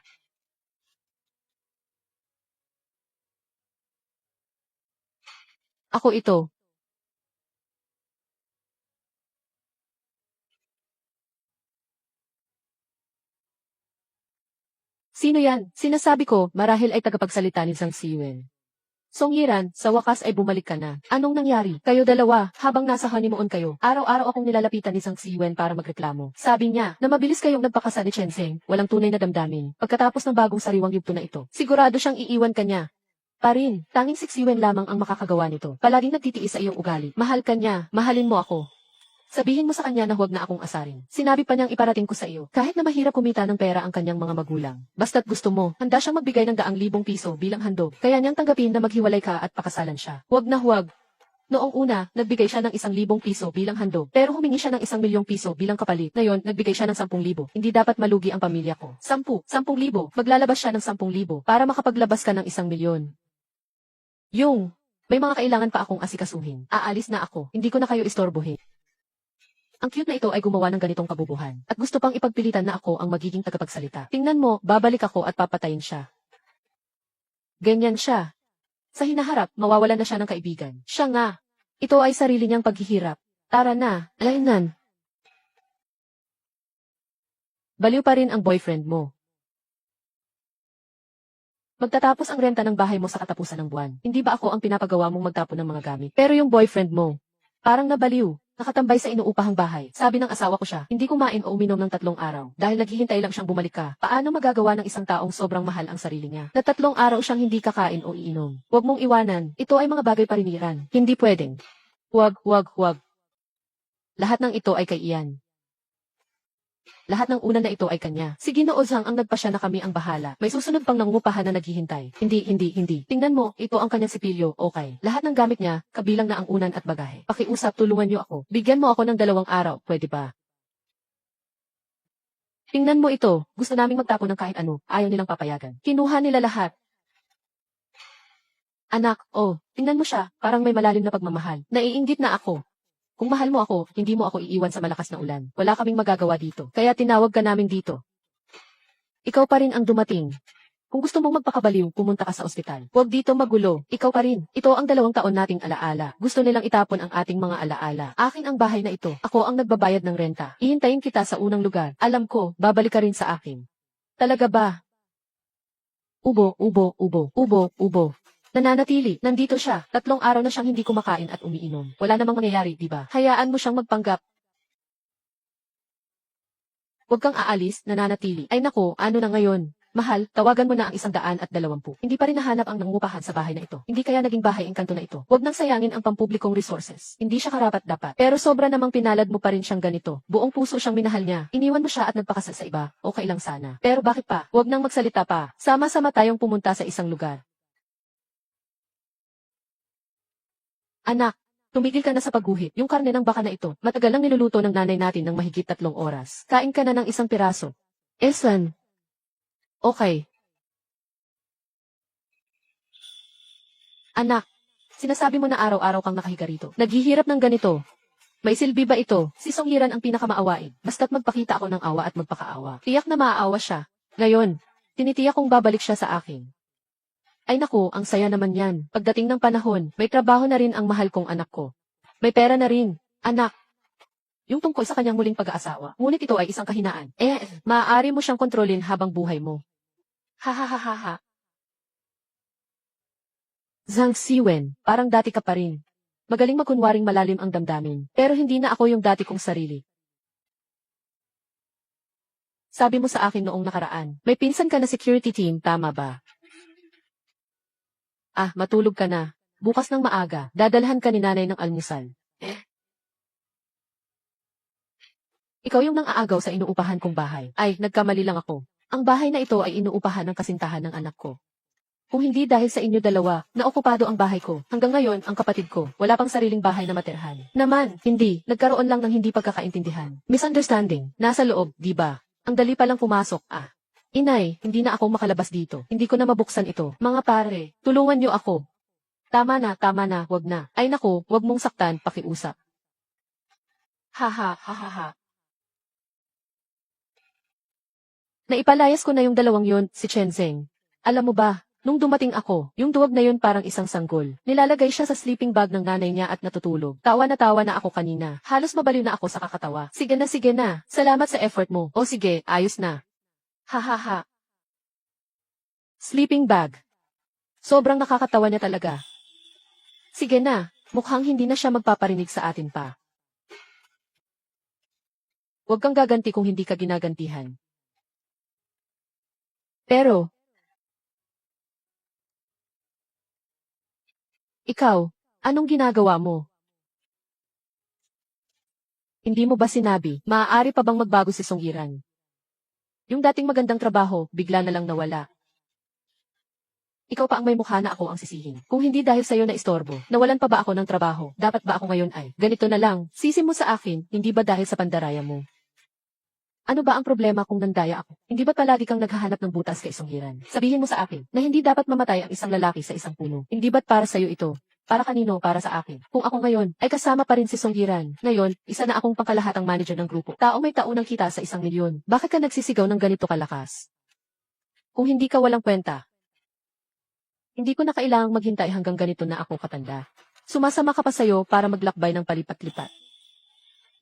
Ako ito. Sino yan? Sinasabi ko, marahil ay tagapagsalita ni Zhang Siwen. Song Yiran, sa wakas ay bumalik ka na. Anong nangyari? Kayo dalawa, habang nasa honeymoon kayo, araw-araw akong nilalapitan ni Zhang Siwen para magreklamo. Sabi niya, na mabilis kayong nagpakasal ni Chen Zeng, walang tunay na damdamin. Pagkatapos ng bagong sariwang yugto na ito, sigurado siyang iiwan ka niya. Parin, tanging si Siwen lamang ang makakagawa nito. Palaging nagtitiis sa iyong ugali. Mahal ka niya, mahalin mo ako. Sabihin mo sa kanya na huwag na akong asarin. Sinabi pa niyang iparating ko sa iyo, kahit na mahirap kumita ng pera ang kanyang mga magulang. Basta't gusto mo, handa siyang magbigay ng 100,000 piso bilang handog. Kaya niyang tanggapin na maghiwalay ka at pakasalan siya. Huwag na huwag. Noong una, nagbigay siya ng 1,000 piso bilang handog, pero humingi siya ng 1,000,000 piso bilang kapalit. Ngayon, nagbigay siya ng 10,000. Hindi dapat malugi ang pamilya ko. 10,000. Maglalabas siya ng 10,000 para makapaglabas ka ng 1,000,000. Yung, may mga kailangan pa akong asikasuhin. Aalis na ako. Hindi ko na kayo istorbohin. Ang cute na ito ay gumawa ng ganitong kabubuhan, at gusto pang ipagpilitan na ako ang magiging tagapagsalita. Tingnan mo, babalik ako at papatayin siya. Ganyan siya. Sa hinaharap, mawawalan na siya ng kaibigan. Siya nga. Ito ay sarili niyang paghihirap. Tara na, lainan. Baliw pa rin ang boyfriend mo. Magtatapos ang renta ng bahay mo sa katapusan ng buwan. Hindi ba ako ang pinapagawa mong magtapon ng mga gamit? Pero yung boyfriend mo, parang nabaliw. Nakatambay sa inuupahang bahay. Sabi ng asawa ko siya, hindi kumain o uminom ng 3 araw. Dahil naghihintay lang siyang bumalik ka. Paano magagawa ng isang taong sobrang mahal ang sarili niya? Na 3 araw siyang hindi kakain o iinom. Huwag mong iwanan. Ito ay mga bagay pariniran. Hindi pwedeng. Huwag. Lahat ng ito ay kay Ian. Lahat ng una na ito ay kanya. Si Ginoo Zhang ang nagpasya na kami ang bahala. May susunod pang nangungupahan na naghihintay. Hindi. Tingnan mo, ito ang kanyang sipilyo, okay. Lahat ng gamit niya, kabilang na ang unan at bagahe. Pakiusap, tulungan niyo ako. Bigyan mo ako ng 2 araw, pwede ba? Tingnan mo ito, gusto naming magtapon ng kahit ano, ayaw nilang papayagan. Kinuha nila lahat. Anak, tingnan mo siya, parang may malalim na pagmamahal. Naiinggit na ako. Kung mahal mo ako, hindi mo ako iiwan sa malakas na ulan. Wala kaming magagawa dito. Kaya tinawag ka namin dito. Ikaw pa rin ang dumating. Kung gusto mong magpakabaliw, pumunta ka sa ospital. Huwag dito magulo. Ikaw pa rin. Ito ang 2 taon nating alaala. Gusto nilang itapon ang ating mga alaala. Akin ang bahay na ito. Ako ang nagbabayad ng renta. Ihintayin kita sa unang lugar. Alam ko, babalik ka rin sa akin. Talaga ba? Ubo. Nananatili, nandito siya. 3 araw na siyang hindi kumakain at umiinom. Wala namang mangyayari, di ba? Hayaan mo siyang magpanggap. Huwag kang aalis, nananatili. Ay nako, ano na ngayon? Mahal, tawagan mo na ang 120. Hindi pa rin nahanap ang nangungupahan sa bahay na ito. Hindi kaya naging bahay engkanto na ito. Huwag nang sayangin ang pampublikong resources. Hindi siya karapat-dapat. Pero sobra namang pinalad mo pa rin siyang ganito. Buong puso siyang minahal niya. Iniwan mo siya at nagpakasal sa iba. Okay lang sana. Pero bakit pa? Huwag nang magsalita pa. Sama-sama tayong pumunta sa isang lugar. Anak, tumigil ka na sa pagguhit. Yung karne ng baka na ito, matagal lang niluluto ng nanay natin ng mahigit 3 oras. Kain ka na ng 1 piraso. Esan. Okay. Anak, sinasabi mo na araw-araw kang nakahiga rito. Naghihirap ng ganito. May silbi ba ito? Si Song Yiran ang pinakamaawain. Basta't magpakita ako ng awa at magpakaawa. Tiyak na maaawa siya. Ngayon, tinitiyak kong babalik siya sa akin. Ay naku, ang saya naman yan. Pagdating ng panahon, may trabaho na rin ang mahal kong anak ko. May pera na rin. Anak. Yung tungkol sa kanyang muling pag-aasawa. Ngunit ito ay isang kahinaan. Maaari mo siyang kontrolin habang buhay mo. Ha. Zhang Siwen, parang dati ka pa rin. Magaling magkunwaring malalim ang damdamin. Pero hindi na ako yung dati kong sarili. Sabi mo sa akin noong nakaraan, may pinsan ka na security team, tama ba? Matulog ka na. Bukas ng maaga, dadalhan ka ni nanay ng almusal. Ikaw yung nang-aagaw sa inuupahan kong bahay. Ay, nagkamali lang ako. Ang bahay na ito ay inuupahan ng kasintahan ng anak ko. Kung hindi dahil sa inyo dalawa, naokupado ang bahay ko. Hanggang ngayon, ang kapatid ko, wala pang sariling bahay na matirhan. Naman, hindi. Nagkaroon lang ng hindi pagkakaintindihan. Misunderstanding. Nasa loob, di ba? Ang dali palang pumasok, ah. Inay, hindi na ako makalabas dito. Hindi ko na mabuksan ito. Mga pare, tulungan niyo ako. Tama na, wag na. Ay naku, wag mong saktan, pakiusap. Ha ha ha ha ha. Naipalayas ko na yung dalawang yon, si Chenzeng. Alam mo ba, nung dumating ako, yung duwag na yun parang isang sanggol. Nilalagay siya sa sleeping bag ng nanay niya at natutulog. Tawa na ako kanina. Halos mabaliw na ako sa kakatawa. Sige na. Salamat sa effort mo. O sige, ayos na. Ha ha ha. Sleeping bag. Sobrang nakakatawa niya talaga. Sige na, mukhang hindi na siya magpaparinig sa atin pa. Huwag kang gaganti kung hindi ka ginagantihan. Pero, ikaw, anong ginagawa mo? Hindi mo ba sinabi, maaari pa bang magbago si Songyiran? Yung dating magandang trabaho, bigla na lang nawala. Ikaw pa ang may mukha na ako ang sisihin. Kung hindi dahil sa'yo na istorbo, nawalan pa ba ako ng trabaho? Dapat ba ako ngayon ay, ganito na lang, sisi mo sa akin, hindi ba dahil sa pandaraya mo? Ano ba ang problema kung nandaya ako? Hindi ba palagi kang naghahanap ng butas kay Songyiran? Sabihin mo sa akin, na hindi dapat mamatay ang isang lalaki sa isang puno. Hindi ba't para sa'yo ito? Para kanino? Para sa akin. Kung ako ngayon, ay kasama pa rin si Songyiran. Ngayon, isa na akong pangkalahatang manager ng grupo. Tao may taunang kita sa 1,000,000. Bakit ka nagsisigaw ng ganito kalakas? Kung hindi ka walang kwenta, hindi ko na kailangang maghintay hanggang ganito na ako katanda. Sumasama ka pa sa'yo para maglakbay ng palipat-lipat.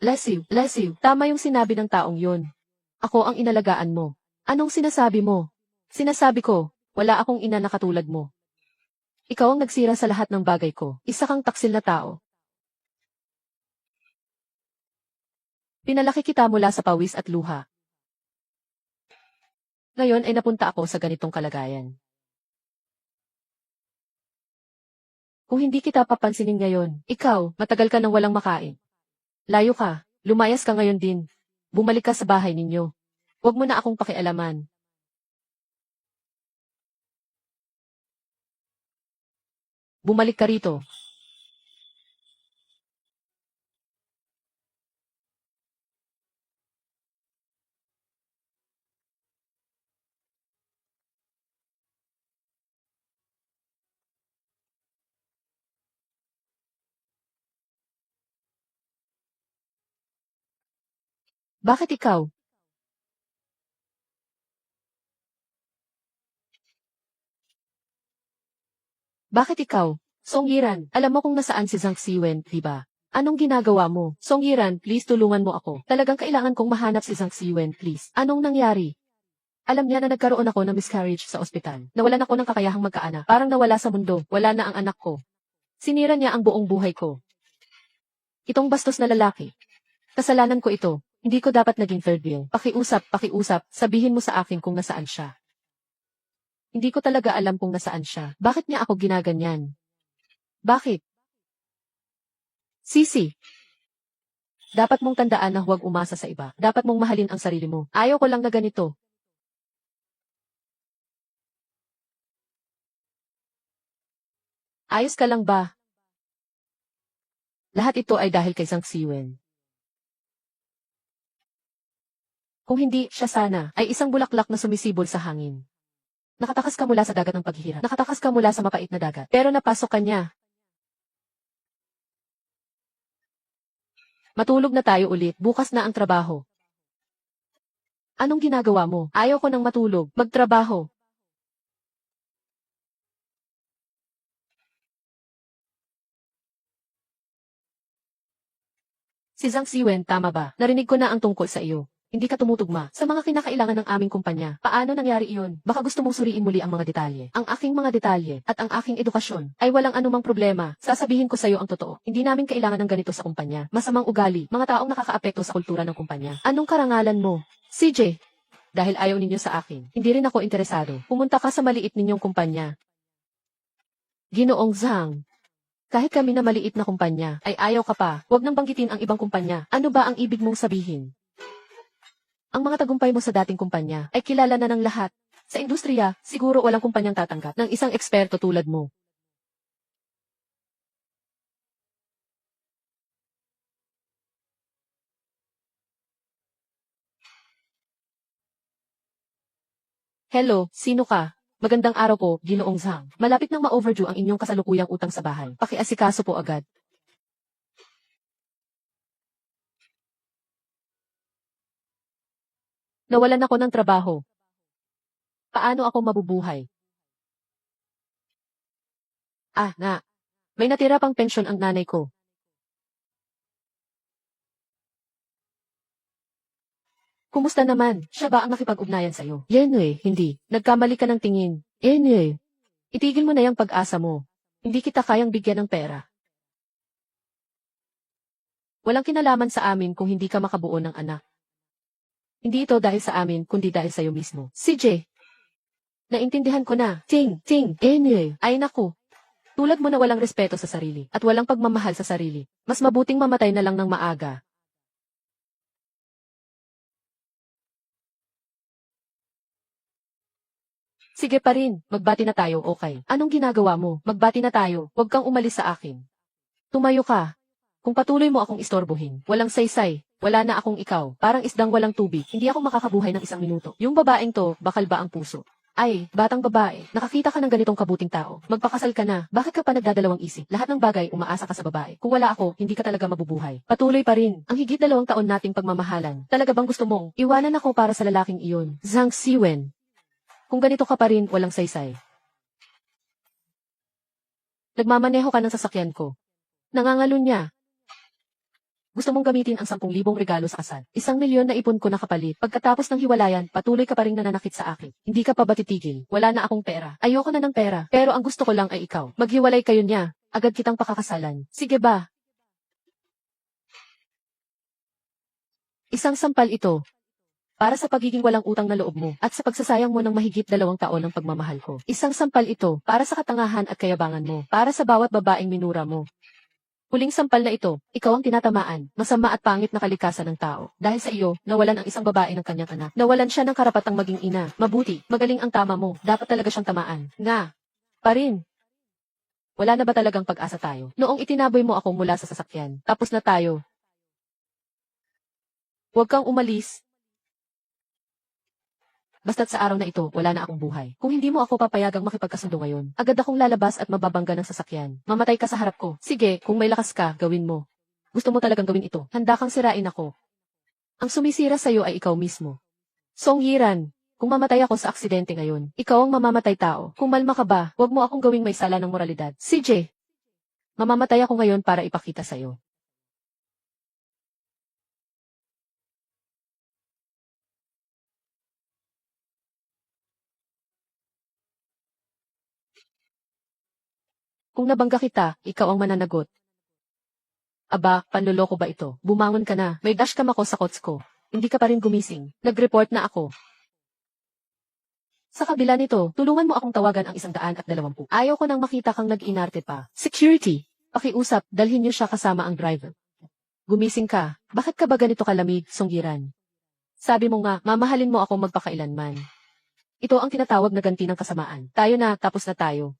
Lesiw, tama yung sinabi ng taong yun. Ako ang inalagaan mo. Anong sinasabi mo? Sinasabi ko, wala akong ina na katulad mo. Ikaw ang nagsira sa lahat ng bagay ko. Isa kang taksil na tao. Pinalaki kita mula sa pawis at luha. Ngayon ay napunta ako sa ganitong kalagayan. Kung hindi kita papansinin ngayon, ikaw, matagal ka nang walang makain. Layo ka, lumayas ka ngayon din. Bumalik ka sa bahay ninyo. Huwag mo na akong pakialaman. Bumalik ka rito. Bakit ikaw? Bakit ikaw? Songyiran, alam mo kung nasaan si Zhang Siwen, di ba? Anong ginagawa mo? Songyiran, please tulungan mo ako. Talagang kailangan kong mahanap si Zhang Siwen, please. Anong nangyari? Alam niya na nagkaroon ako ng miscarriage sa ospital. Nawalan ako ng kakayahang magkaanak. Parang nawala sa mundo. Wala na ang anak ko. Sinira niya ang buong buhay ko. Itong bastos na lalaki. Kasalanan ko ito. Hindi ko dapat naging third wheel. Pakiusap. Sabihin mo sa akin kung nasaan siya. Hindi ko talaga alam kung nasaan siya. Bakit niya ako ginaganyan? Bakit? Sisi. Dapat mong tandaan na huwag umasa sa iba. Dapat mong mahalin ang sarili mo. Ayaw ko lang na ganito. Ayos ka lang ba? Lahat ito ay dahil kay Zhang Siwen. Kung hindi, siya sana, ay isang bulaklak na sumisibol sa hangin. Nakatakas ka mula sa dagat ng paghihirap. Nakatakas ka mula sa mapait na dagat. Pero napasok ka niya. Matulog na tayo ulit. Bukas na ang trabaho. Anong ginagawa mo? Ayaw ko nang matulog. Magtrabaho. Si Zhang Siwen, tama ba? Narinig ko na ang tungkol sa iyo. Hindi ka tumutugma sa mga kinakailangan ng aming kumpanya. Paano nangyari iyon? Baka gusto mong suriin muli ang mga detalye. Ang aking mga detalye at ang aking edukasyon ay walang anumang problema. Sasabihin ko sa iyo ang totoo. Hindi namin kailangan ng ganito sa kumpanya. Masamang ugali, mga taong nakakaapekto sa kultura ng kumpanya. Anong karangalan mo? CJ, dahil ayaw ninyo sa akin. Hindi rin ako interesado. Pumunta ka sa maliit ninyong kumpanya. Ginoong Zhang. Kahit kami na maliit na kumpanya, ay ayaw ka pa. Huwag nang banggitin ang ibang kumpanya. Ano ba ang ibig mong sabihin? Ang mga tagumpay mo sa dating kumpanya ay kilala na ng lahat. Sa industriya, siguro walang kumpanyang tatanggap ng isang eksperto tulad mo. Hello, sino ka? Magandang araw po, Ginoong Zhang. Malapit nang ma-overdue ang inyong kasalukuyang utang sa bahay. Pakiasikaso po agad. Nawalan ako ng trabaho. Paano ako mabubuhay? May natira pang pensyon ang nanay ko. Kumusta naman? Siya ba ang nakipag-ugnayan sa'yo? Yenue, hindi. Nagkamali ka ng tingin. Yenue, itigil mo na yung pag-asa mo. Hindi kita kayang bigyan ng pera. Walang kinalaman sa amin kung hindi ka makabuo ng anak. Hindi ito dahil sa amin, kundi dahil sa'yo mismo. Si Jay. Naintindihan ko na. Ting, Yenue. Ay naku. Tulad mo na walang respeto sa sarili at walang pagmamahal sa sarili. Mas mabuting mamatay na lang ng maaga. Sige pa rin, magbati na tayo, okay. Anong ginagawa mo? Magbati na tayo, huwag kang umalis sa akin. Tumayo ka. Kung patuloy mo akong istorbohin, walang saysay, wala na akong ikaw, parang isdang walang tubig, hindi ako makakabuhay ng 1 minuto. Yung babaeng to, bakal ba ang puso? Ay, batang babae, nakakita ka ng ganitong kabuting tao. Magpakasal ka na, bakit ka pa nagdadalawang isip? Lahat ng bagay, umaasa ka sa babae. Kung wala ako, hindi ka talaga mabubuhay. Patuloy pa rin, ang higit 2 taon nating pagmamahalan. Talaga bang gusto mong iwanan ako para sa lalaking iyon? Zhang Siwen. Kung ganito ka pa rin, walang saysay. Nagmamaneho ka ng sasakyan ko. Nangangalo niya. Gusto mong gamitin ang 10,000 regalo sa kasal. 1 milyon na ipon ko na kapalit. Pagkatapos ng hiwalayan, patuloy ka pa rin nananakit sa akin. Hindi ka pa ba titigil? Wala na akong pera. Ayoko na ng pera. Pero ang gusto ko lang ay ikaw. Maghiwalay kayo niya. Agad kitang pakakasalan. Sige ba? Isang sampal ito. Para sa pagiging walang utang na loob mo at sa pagsasayang mo ng mahigit 2 taon ng pagmamahal ko. Isang sampal ito para sa katangahan at kayabangan mo, para sa bawat babaeng minura mo. Huling sampal na ito, ikaw ang tinatamaan, masama at pangit na kalikasan ng tao. Dahil sa iyo, nawalan ang isang babae ng kanyang anak. Nawalan siya ng karapatang maging ina. Mabuti, magaling ang tama mo, dapat talaga siyang tamaan. Nga, pa rin. Wala na ba talagang pag-asa tayo? Noong itinaboy mo ako mula sa sasakyan, tapos na tayo. Huwag kang umalis. Basta't sa araw na ito, wala na akong buhay. Kung hindi mo ako papayagang makipagkasundo ngayon, agad akong lalabas at mababangga ng sasakyan. Mamatay ka sa harap ko. Sige, kung may lakas ka, gawin mo. Gusto mo talagang gawin ito. Handa kang sirain ako. Ang sumisira sa'yo ay ikaw mismo. Song Yiran, kung mamatay ako sa aksidente ngayon, ikaw ang mamamatay tao. Kung malma ka ba, huwag mo akong gawing may sala ng moralidad. CJ, mamamatay ako ngayon para ipakita sa'yo. Kung nabangga kita, ikaw ang mananagot. Aba, panloloko ba ito? Bumangon ka na, may dashcam ako sa kots ko. Hindi ka pa rin gumising. Nag-report na ako. Sa kabila nito, tulungan mo akong tawagan ang 120. Ayaw ko nang makita kang nag-inarte pa. Security! Pakiusap, dalhin niyo siya kasama ang driver. Gumising ka. Bakit ka ba ganito kalamig, Songgiran? Sabi mo nga, mamahalin mo ako magpakailanman. Ito ang tinatawag na ganti ng kasamaan. Tayo na, tapos na tayo.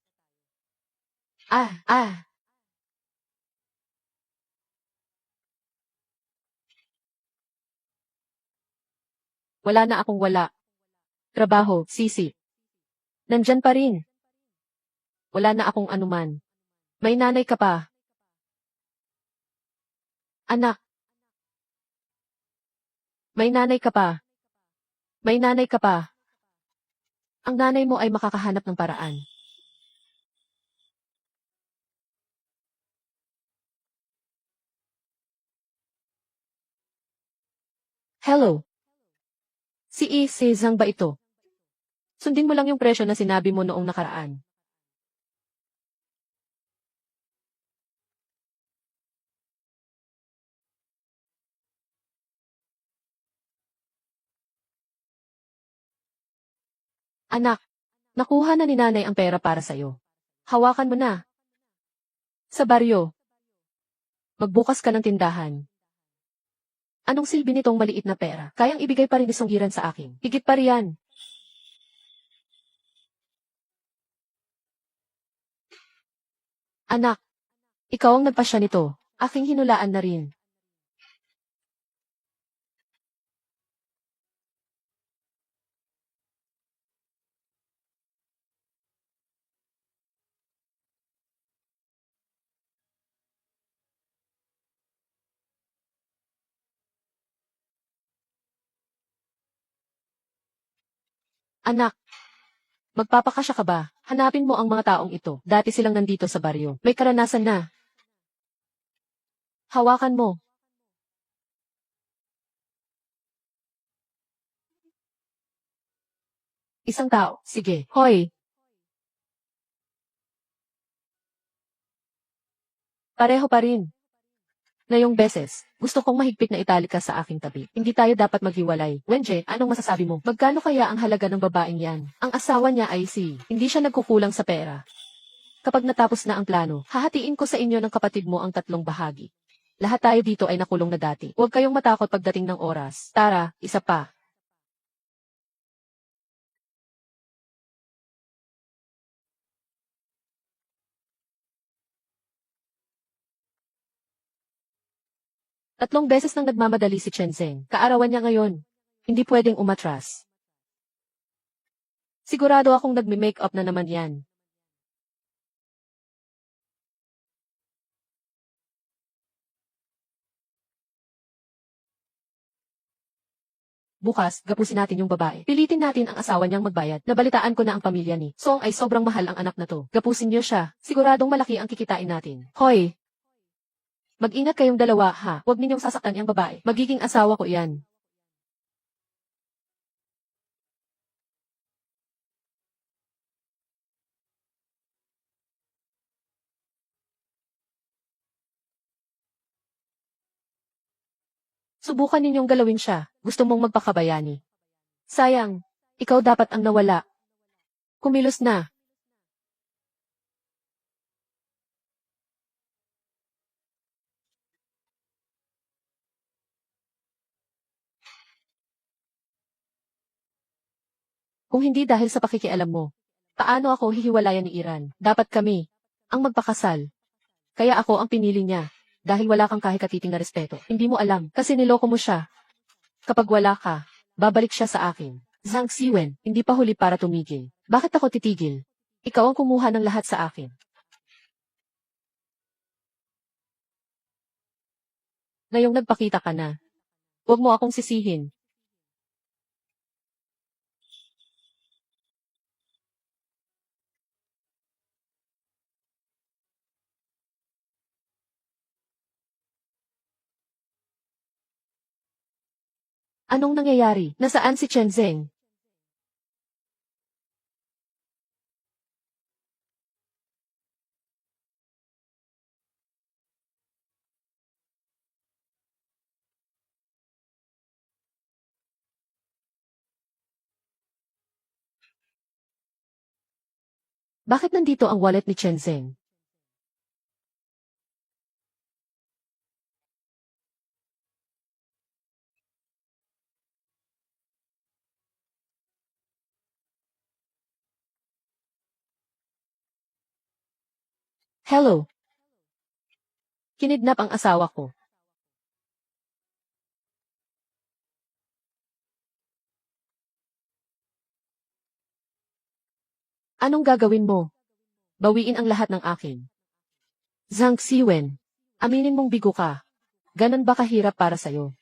Wala na akong wala. Trabaho, sisi. Nandyan pa rin. Wala na akong anuman. May nanay ka pa. Anak. May nanay ka pa. May nanay ka pa. Ang nanay mo ay makakahanap ng paraan. Hello. Si Zhang ba ito? Sundin mo lang yung presyo na sinabi mo noong nakaraan. Anak, nakuha na ni nanay ang pera para sa'yo. Hawakan mo na. Sa baryo. Magbukas ka ng tindahan. Anong silbi nitong maliit na pera? Kayang ibigay pa rin ni Songgiran sa akin. Higit pa riyan. Anak, ikaw ang nagpasya nito. Aking hinulaan na rin. Anak, magpapakasya ka ba? Hanapin mo ang mga taong ito. Dati silang nandito sa baryo. May karanasan na. Hawakan mo. Isang tao. Sige. Hoy. Pareho pa rin. Ngayong beses, gusto kong mahigpit na itali ka sa aking tabi. Hindi tayo dapat maghiwalay. Wenje, anong masasabi mo? Magkano kaya ang halaga ng babaeng yan? Ang asawa niya ay hindi siya nagkukulang sa pera. Kapag natapos na ang plano, hahatiin ko sa inyo ng kapatid mo ang 3 bahagi. Lahat tayo dito ay nakulong na dati. Huwag kayong matakot pagdating ng oras. Tara, isa pa. Tatlong beses nang nagmamadali si Chenzeng. Kaarawan niya ngayon. Hindi pwedeng umatras. Sigurado akong nagme-makeup na naman yan. Bukas, gapusin natin yung babae. Pilitin natin ang asawa niyang magbayad. Nabalitaan ko na ang pamilya ni Song ay sobrang mahal ang anak na to. Gapusin niyo siya. Siguradong malaki ang kikitain natin. Hoy! Mag-ingat kayong dalawa, ha? Huwag ninyong sasaktan yung babae. Magiging asawa ko yan. Subukan ninyong galawin siya. Gusto mong magpakabayani. Sayang, ikaw dapat ang nawala. Kumilos na. Kung hindi dahil sa pakikialam mo, paano ako hihiwalayan ni Iran? Dapat kami ang magpakasal. Kaya ako ang pinili niya. Dahil wala kang kahit katiting na respeto. Hindi mo alam, kasi niloko mo siya. Kapag wala ka, babalik siya sa akin. Zhang Siwen, hindi pa huli para tumigil. Bakit ako titigil? Ikaw ang kumuha ng lahat sa akin. Ngayong nagpakita ka na. Huwag mo akong sisihin. Anong nangyayari? Nasaan si Chenzeng? Bakit nandito ang wallet ni Chenzeng? Hello? Kinidnap ang asawa ko. Anong gagawin mo? Bawiin ang lahat ng akin. Zhang Siwen, aminin mong bigo ka. Ganon ba kahirap para sa'yo?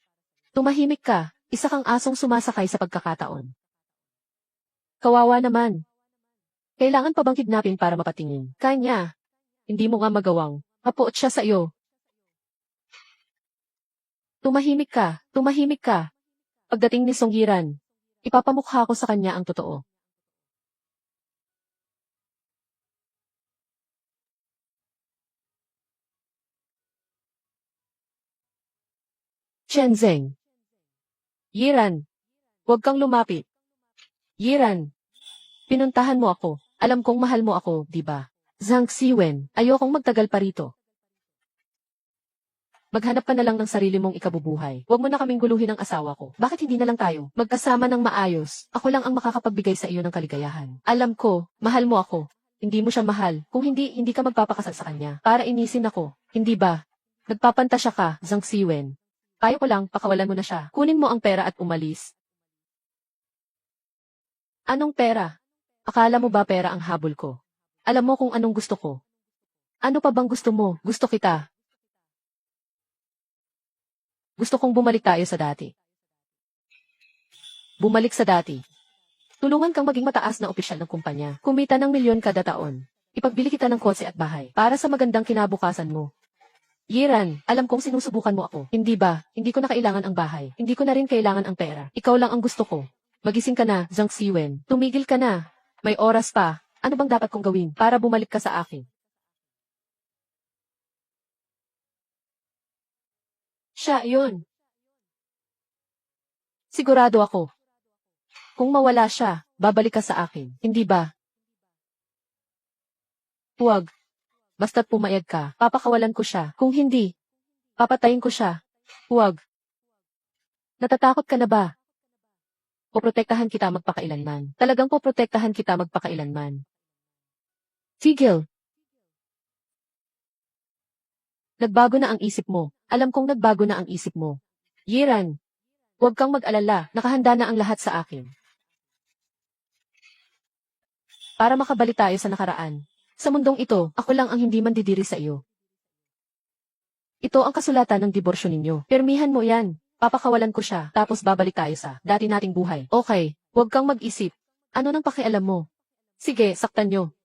Tumahimik ka, isa kang asong sumasakay sa pagkakataon. Kawawa naman. Kailangan pa bang kidnapin para mapatingin? Kanya. Hindi mo nga magawang. Mapuot siya sa iyo. Tumahimik ka, tumahimik ka. Pagdating ni Songyiran, ipapamukha ko sa kanya ang totoo. Chenzeng. Yiran. Huwag kang lumapit. Yiran. Pinuntahan mo ako. Alam kong mahal mo ako, di ba? Zhang Siwen, ayokong magtagal pa rito. Maghanap ka na lang ng sarili mong ikabubuhay. Huwag mo na kaming guluhin ang asawa ko. Bakit hindi na lang tayo magkasama ng maayos? Ako lang ang makakapagbigay sa iyo ng kaligayahan. Alam ko, mahal mo ako. hindi mo siya mahal. Kung hindi, hindi ka magpapakasal sa kanya. Para inisin ako. Hindi ba? Nagpapantasya ka, Zhang Siwen. Kaya ko lang, pakawalan mo na siya. Kunin mo ang pera at umalis. Anong pera? Akala mo ba pera ang habol ko? Alam mo kung anong gusto ko. Ano pa bang gusto mo? Gusto kita. Gusto kong bumalik tayo sa dati. Bumalik sa dati. Tulungan kang maging mataas na opisyal ng kumpanya. Kumita ng milyon kada taon. Ipagbili kita ng kotse at bahay para sa magandang kinabukasan mo. Yiran, alam kong sinusubukan mo ako. Hindi ba? Hindi ko na kailangan ang bahay. Hindi ko na rin kailangan ang pera. Ikaw lang ang gusto ko. Magising ka na, Zhang Siwen. Tumigil ka na. May oras pa. Ano bang dapat kong gawin para bumalik ka sa akin? Siya, yun. Sigurado ako. Kung mawala siya, babalik ka sa akin. Hindi ba? Huwag. Basta't pumayag ka, papakawalan ko siya. Kung hindi, papatayin ko siya. Huwag. Natatakot ka na ba? Poprotektahan kita magpakailanman. Talagang poprotektahan kita magpakailanman. Tigil. Nagbago na ang isip mo. Alam kong nagbago na ang isip mo. Yiran. Huwag kang mag-alala, nakahanda na ang lahat sa akin. Para makabalik tayo sa nakaraan. Sa mundong ito, ako lang ang hindi mandidiri sa iyo. Ito ang kasulatan ng diborsyo ninyo. Permihan mo yan. Papakawalan ko siya, tapos babalik tayo sa dati nating buhay. Okay, huwag kang mag-isip. Ano nang pakialam mo? Sige, saktan nyo.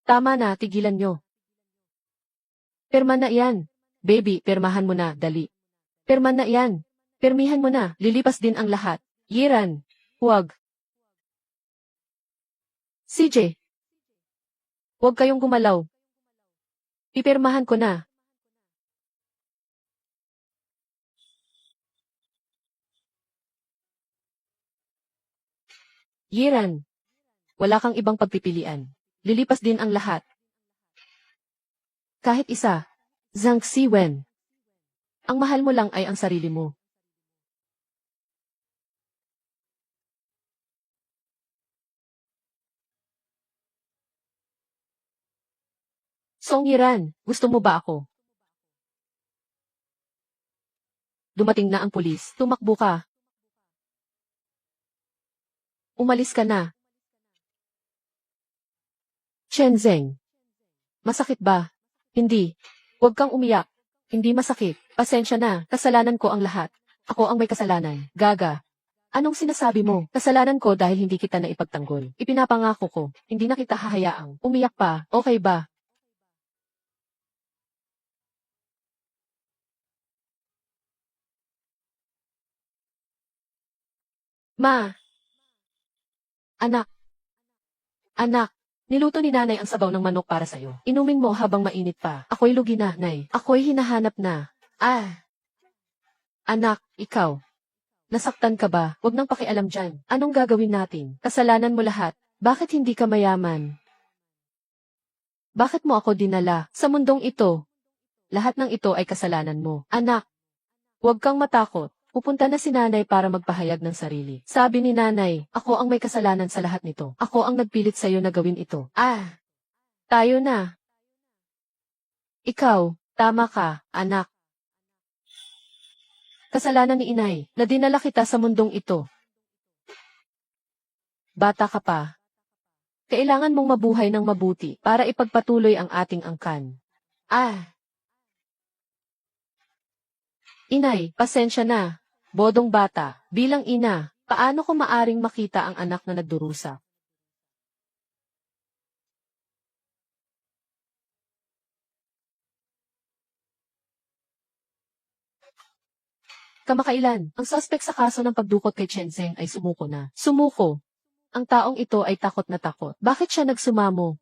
Tama na, tigilan nyo. Perma na yan. Baby, permahan mo na, dali. Perma na yan. Permihan mo na, lilipas din ang lahat. Yiran, huwag. CJ. Huwag kayong gumalaw. Pipirmahan ko na. Yiran. Wala kang ibang pagpipilian. Lilipas din ang lahat. Kahit isa. Zhang Siwen. Ang mahal mo lang ay ang sarili mo. Song Yiran, gusto mo ba ako? Dumating na ang pulis. Tumakbo ka. Umalis ka na. Chen Zeng. Masakit ba? Hindi. Huwag kang umiyak. Hindi masakit. Pasensya na. Kasalanan ko ang lahat. Ako ang may kasalanan. Gaga. Anong sinasabi mo? Kasalanan ko dahil hindi kita naipagtanggol. Ipinapangako ko. Hindi na kita hahayaang. Umiyak pa. Okay ba? Ma. Anak. Anak. Niluto ni nanay ang sabaw ng manok para sa'yo. Inumin mo habang mainit pa. Ako'y lugi na, nay. Ako'y hinahanap na. Anak, ikaw. Nasaktan ka ba? Huwag nang pakialam dyan. Anong gagawin natin? Kasalanan mo lahat. Bakit hindi ka mayaman? Bakit mo ako dinala sa mundong ito? Lahat ng ito ay kasalanan mo. Anak, huwag kang matakot. Pupunta na si nanay para magpahayag ng sarili. Sabi ni nanay, ako ang may kasalanan sa lahat nito. Ako ang nagpilit sa'yo na gawin ito. Tayo na. Ikaw, tama ka, anak. Kasalanan ni inay, na dinala kita sa mundong ito. Bata ka pa. Kailangan mong mabuhay ng mabuti para ipagpatuloy ang ating angkan. Inay, pasensya na. Bodong bata, bilang ina, paano ko maaring makita ang anak na nagdurusa? Kamakailan, ang suspect sa kaso ng pagdukot kay Chen Zeng ay sumuko na. Sumuko. Ang taong ito ay takot na takot. Bakit siya nagsumamo?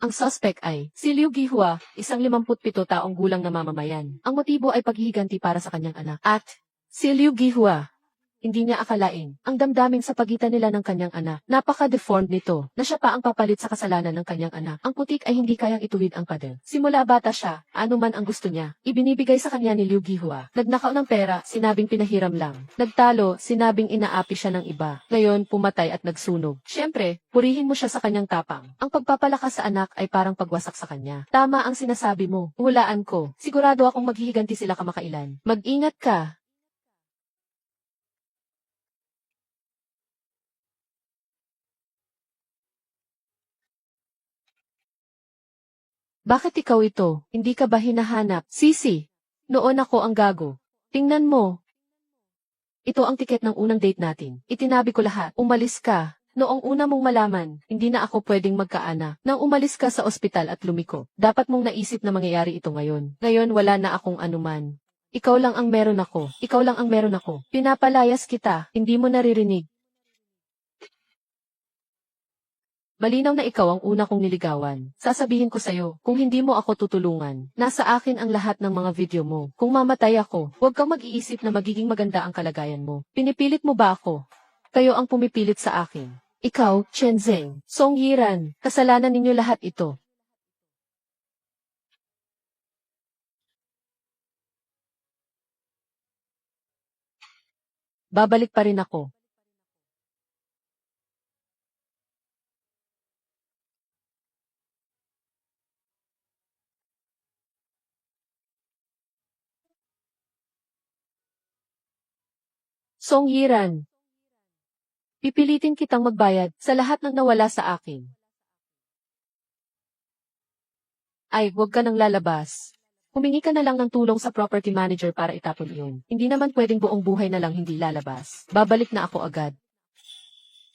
Ang suspect ay si Liu Gihua, isang 57 taong gulang na mamamayan. Ang motibo ay paghihiganti para sa kanyang anak. At si Liu Gihua, Hindi niya akalain ang damdamin sa pagitan nila ng kanyang anak. Napaka-deformed nito na siya pa ang papalit sa kasalanan ng kanyang anak. Ang putik ay hindi kayang ituwid ang pader. Simula bata siya, ano man ang gusto niya, ibinibigay sa kanya ni Liu Gihua. Nagnakaw ng pera, sinabing pinahiram lang. Nagtalo, sinabing inaapi siya ng iba. Ngayon, pumatay at nagsunog. Siyempre, purihin mo siya sa kanyang tapang. Ang pagpapalakas sa anak ay parang pagwasak sa kanya. Tama ang sinasabi mo. Hulaan ko. Sigurado akong maghihiganti sila kamakailan. Mag-ingat ka. Bakit ikaw ito? Hindi ka ba hinahanap? Sisi, noon ako ang gago. Tingnan mo. Ito ang tiket ng unang date natin. Itinabi ko lahat. Umalis ka. Noong una mong malaman, hindi na ako pwedeng magkaanak. Nang umalis ka sa ospital at lumiko, dapat mong naisip na mangyayari ito ngayon. Ngayon wala na akong anuman. Ikaw lang ang meron ako. Ikaw lang ang meron ako. Pinapalayas kita. Hindi mo naririnig. Malinaw na ikaw ang una kong niligawan. Sasabihin ko sa'yo, kung hindi mo ako tutulungan, nasa akin ang lahat ng mga video mo. Kung mamatay ako, huwag kang mag-iisip na magiging maganda ang kalagayan mo. Pinipilit mo ba ako? Kayo ang pumipilit sa akin. Ikaw, Chen Zeng, Song Yiran, kasalanan ninyo lahat ito. Babalik pa rin ako. Song Yiran, pipilitin kitang magbayad sa lahat ng nawala sa akin. Ay, huwag ka nang lalabas. Humingi ka na lang ng tulong sa property manager para itapon iyon. Hindi naman pwedeng buong buhay na lang hindi lalabas. Babalik na ako agad.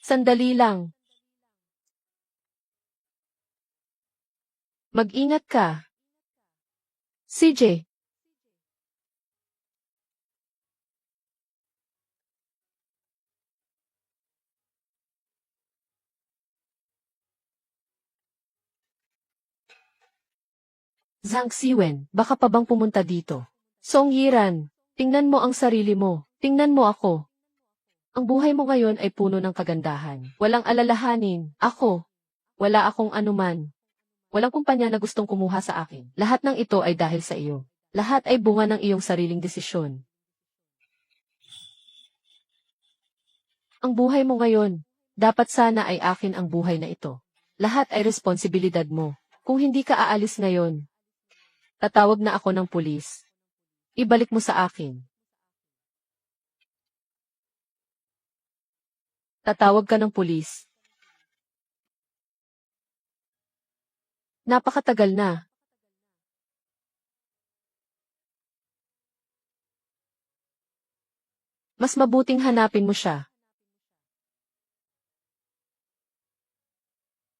Sandali lang. Mag-ingat ka. CJ. Zhang Siwen, baka pa bang pumunta dito? Song Yiran, tingnan mo ang sarili mo. Tingnan mo ako. Ang buhay mo ngayon ay puno ng kagandahan. Walang alalahanin. Ako. Wala akong anuman. Walang kumpanya na gustong kumuha sa akin. Lahat ng ito ay dahil sa iyo. Lahat ay bunga ng iyong sariling desisyon. Ang buhay mo ngayon, dapat sana ay akin ang buhay na ito. Lahat ay responsibilidad mo. Kung hindi ka aalis ngayon, tatawag na ako ng pulis. Ibalik mo sa akin. Tatawag ka ng pulis. Napakatagal na. Mas mabuting hanapin mo siya.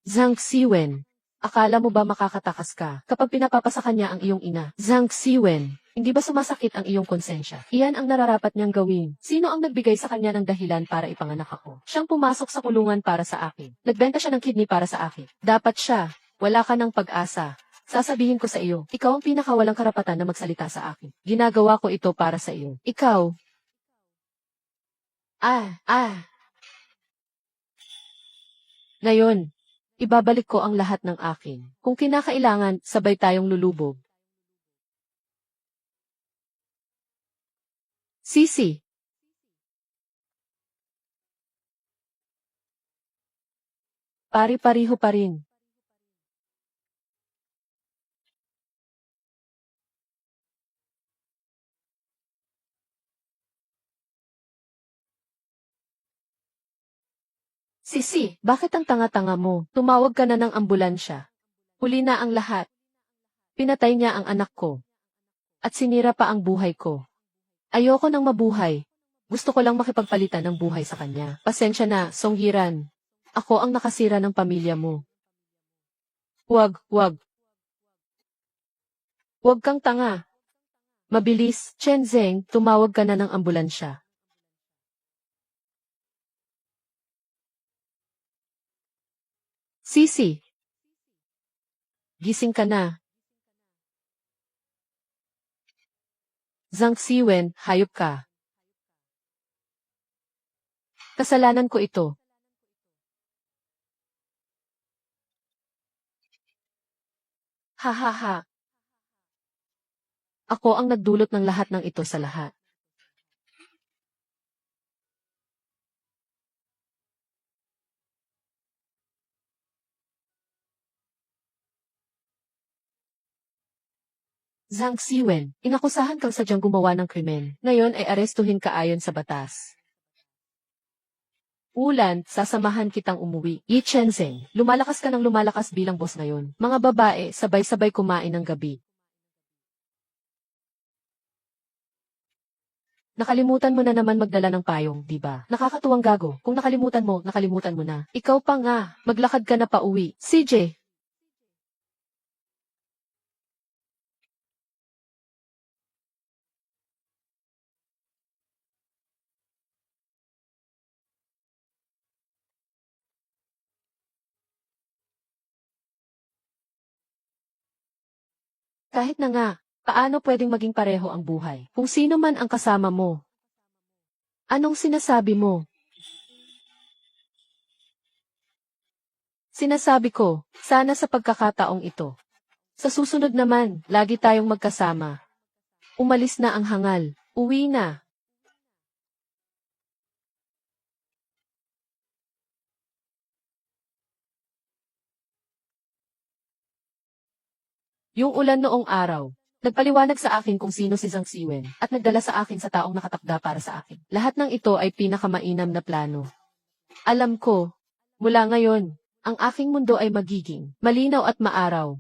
Zhang Siwen, akala mo ba makakatakas ka kapag pinapapasa kanya ang iyong ina? Zhang Siwen, hindi ba sumasakit ang iyong konsensya? Iyan ang nararapat niyang gawin. Sino ang nagbigay sa kanya ng dahilan para ipanganak ako? Siyang pumasok sa kulungan para sa akin. Nagbenta siya ng kidney para sa akin. Dapat siya. Wala ka ng pag-asa. Sasabihin ko sa iyo, ikaw ang pinakawalang karapatan na magsalita sa akin. Ginagawa ko ito para sa iyo. Ikaw. Ngayon, ibabalik ko ang lahat ng akin. Kung kinakailangan, sabay tayong lulubog. Sisi. Pari-pariho pa rin. Sisi, bakit ang tanga-tanga mo? Tumawag ka na ng ambulansya. Huli na ang lahat. Pinatay niya ang anak ko. At sinira pa ang buhay ko. Ayoko nang mabuhay. Gusto ko lang makipagpalitan ng buhay sa kanya. Pasensya na, Song Yiran. Ako ang nakasira ng pamilya mo. Huwag. Huwag kang tanga. Mabilis, Chen Zeng, tumawag ka na ng ambulansya. Sisi. Gising ka na. Zhang Siwen, hayop ka. Kasalanan ko ito. Ha ha ha. Ako ang nagdulot ng lahat ng ito sa lahat. Zhang Siwen, inakusahan kang sadyang gumawa ng krimen. Ngayon ay arestuhin ka ayon sa batas. Ulan, sasamahan kitang umuwi. Yi Chenzeng, lumalakas ka ng lumalakas bilang boss ngayon. Mga babae, sabay-sabay kumain ng gabi. Nakalimutan mo na naman magdala ng payong, di ba? Nakakatuwang gago. Kung nakalimutan mo na. Ikaw pa nga, maglakad ka na pauwi. CJ, kahit na nga, paano pwedeng maging pareho ang buhay? Kung sino man ang kasama mo. Anong sinasabi mo? Sinasabi ko, sana sa pagkakataong ito. Sa susunod naman, lagi tayong magkasama. Umalis na ang hangal. Uwi na. Yung ulan noong araw, nagpaliwanag sa akin kung sino si Zhang Siwen at nagdala sa akin sa taong nakatakda para sa akin. Lahat ng ito ay pinakamainam na plano. Alam ko, mula ngayon, ang aking mundo ay magiging malinaw at maaraw.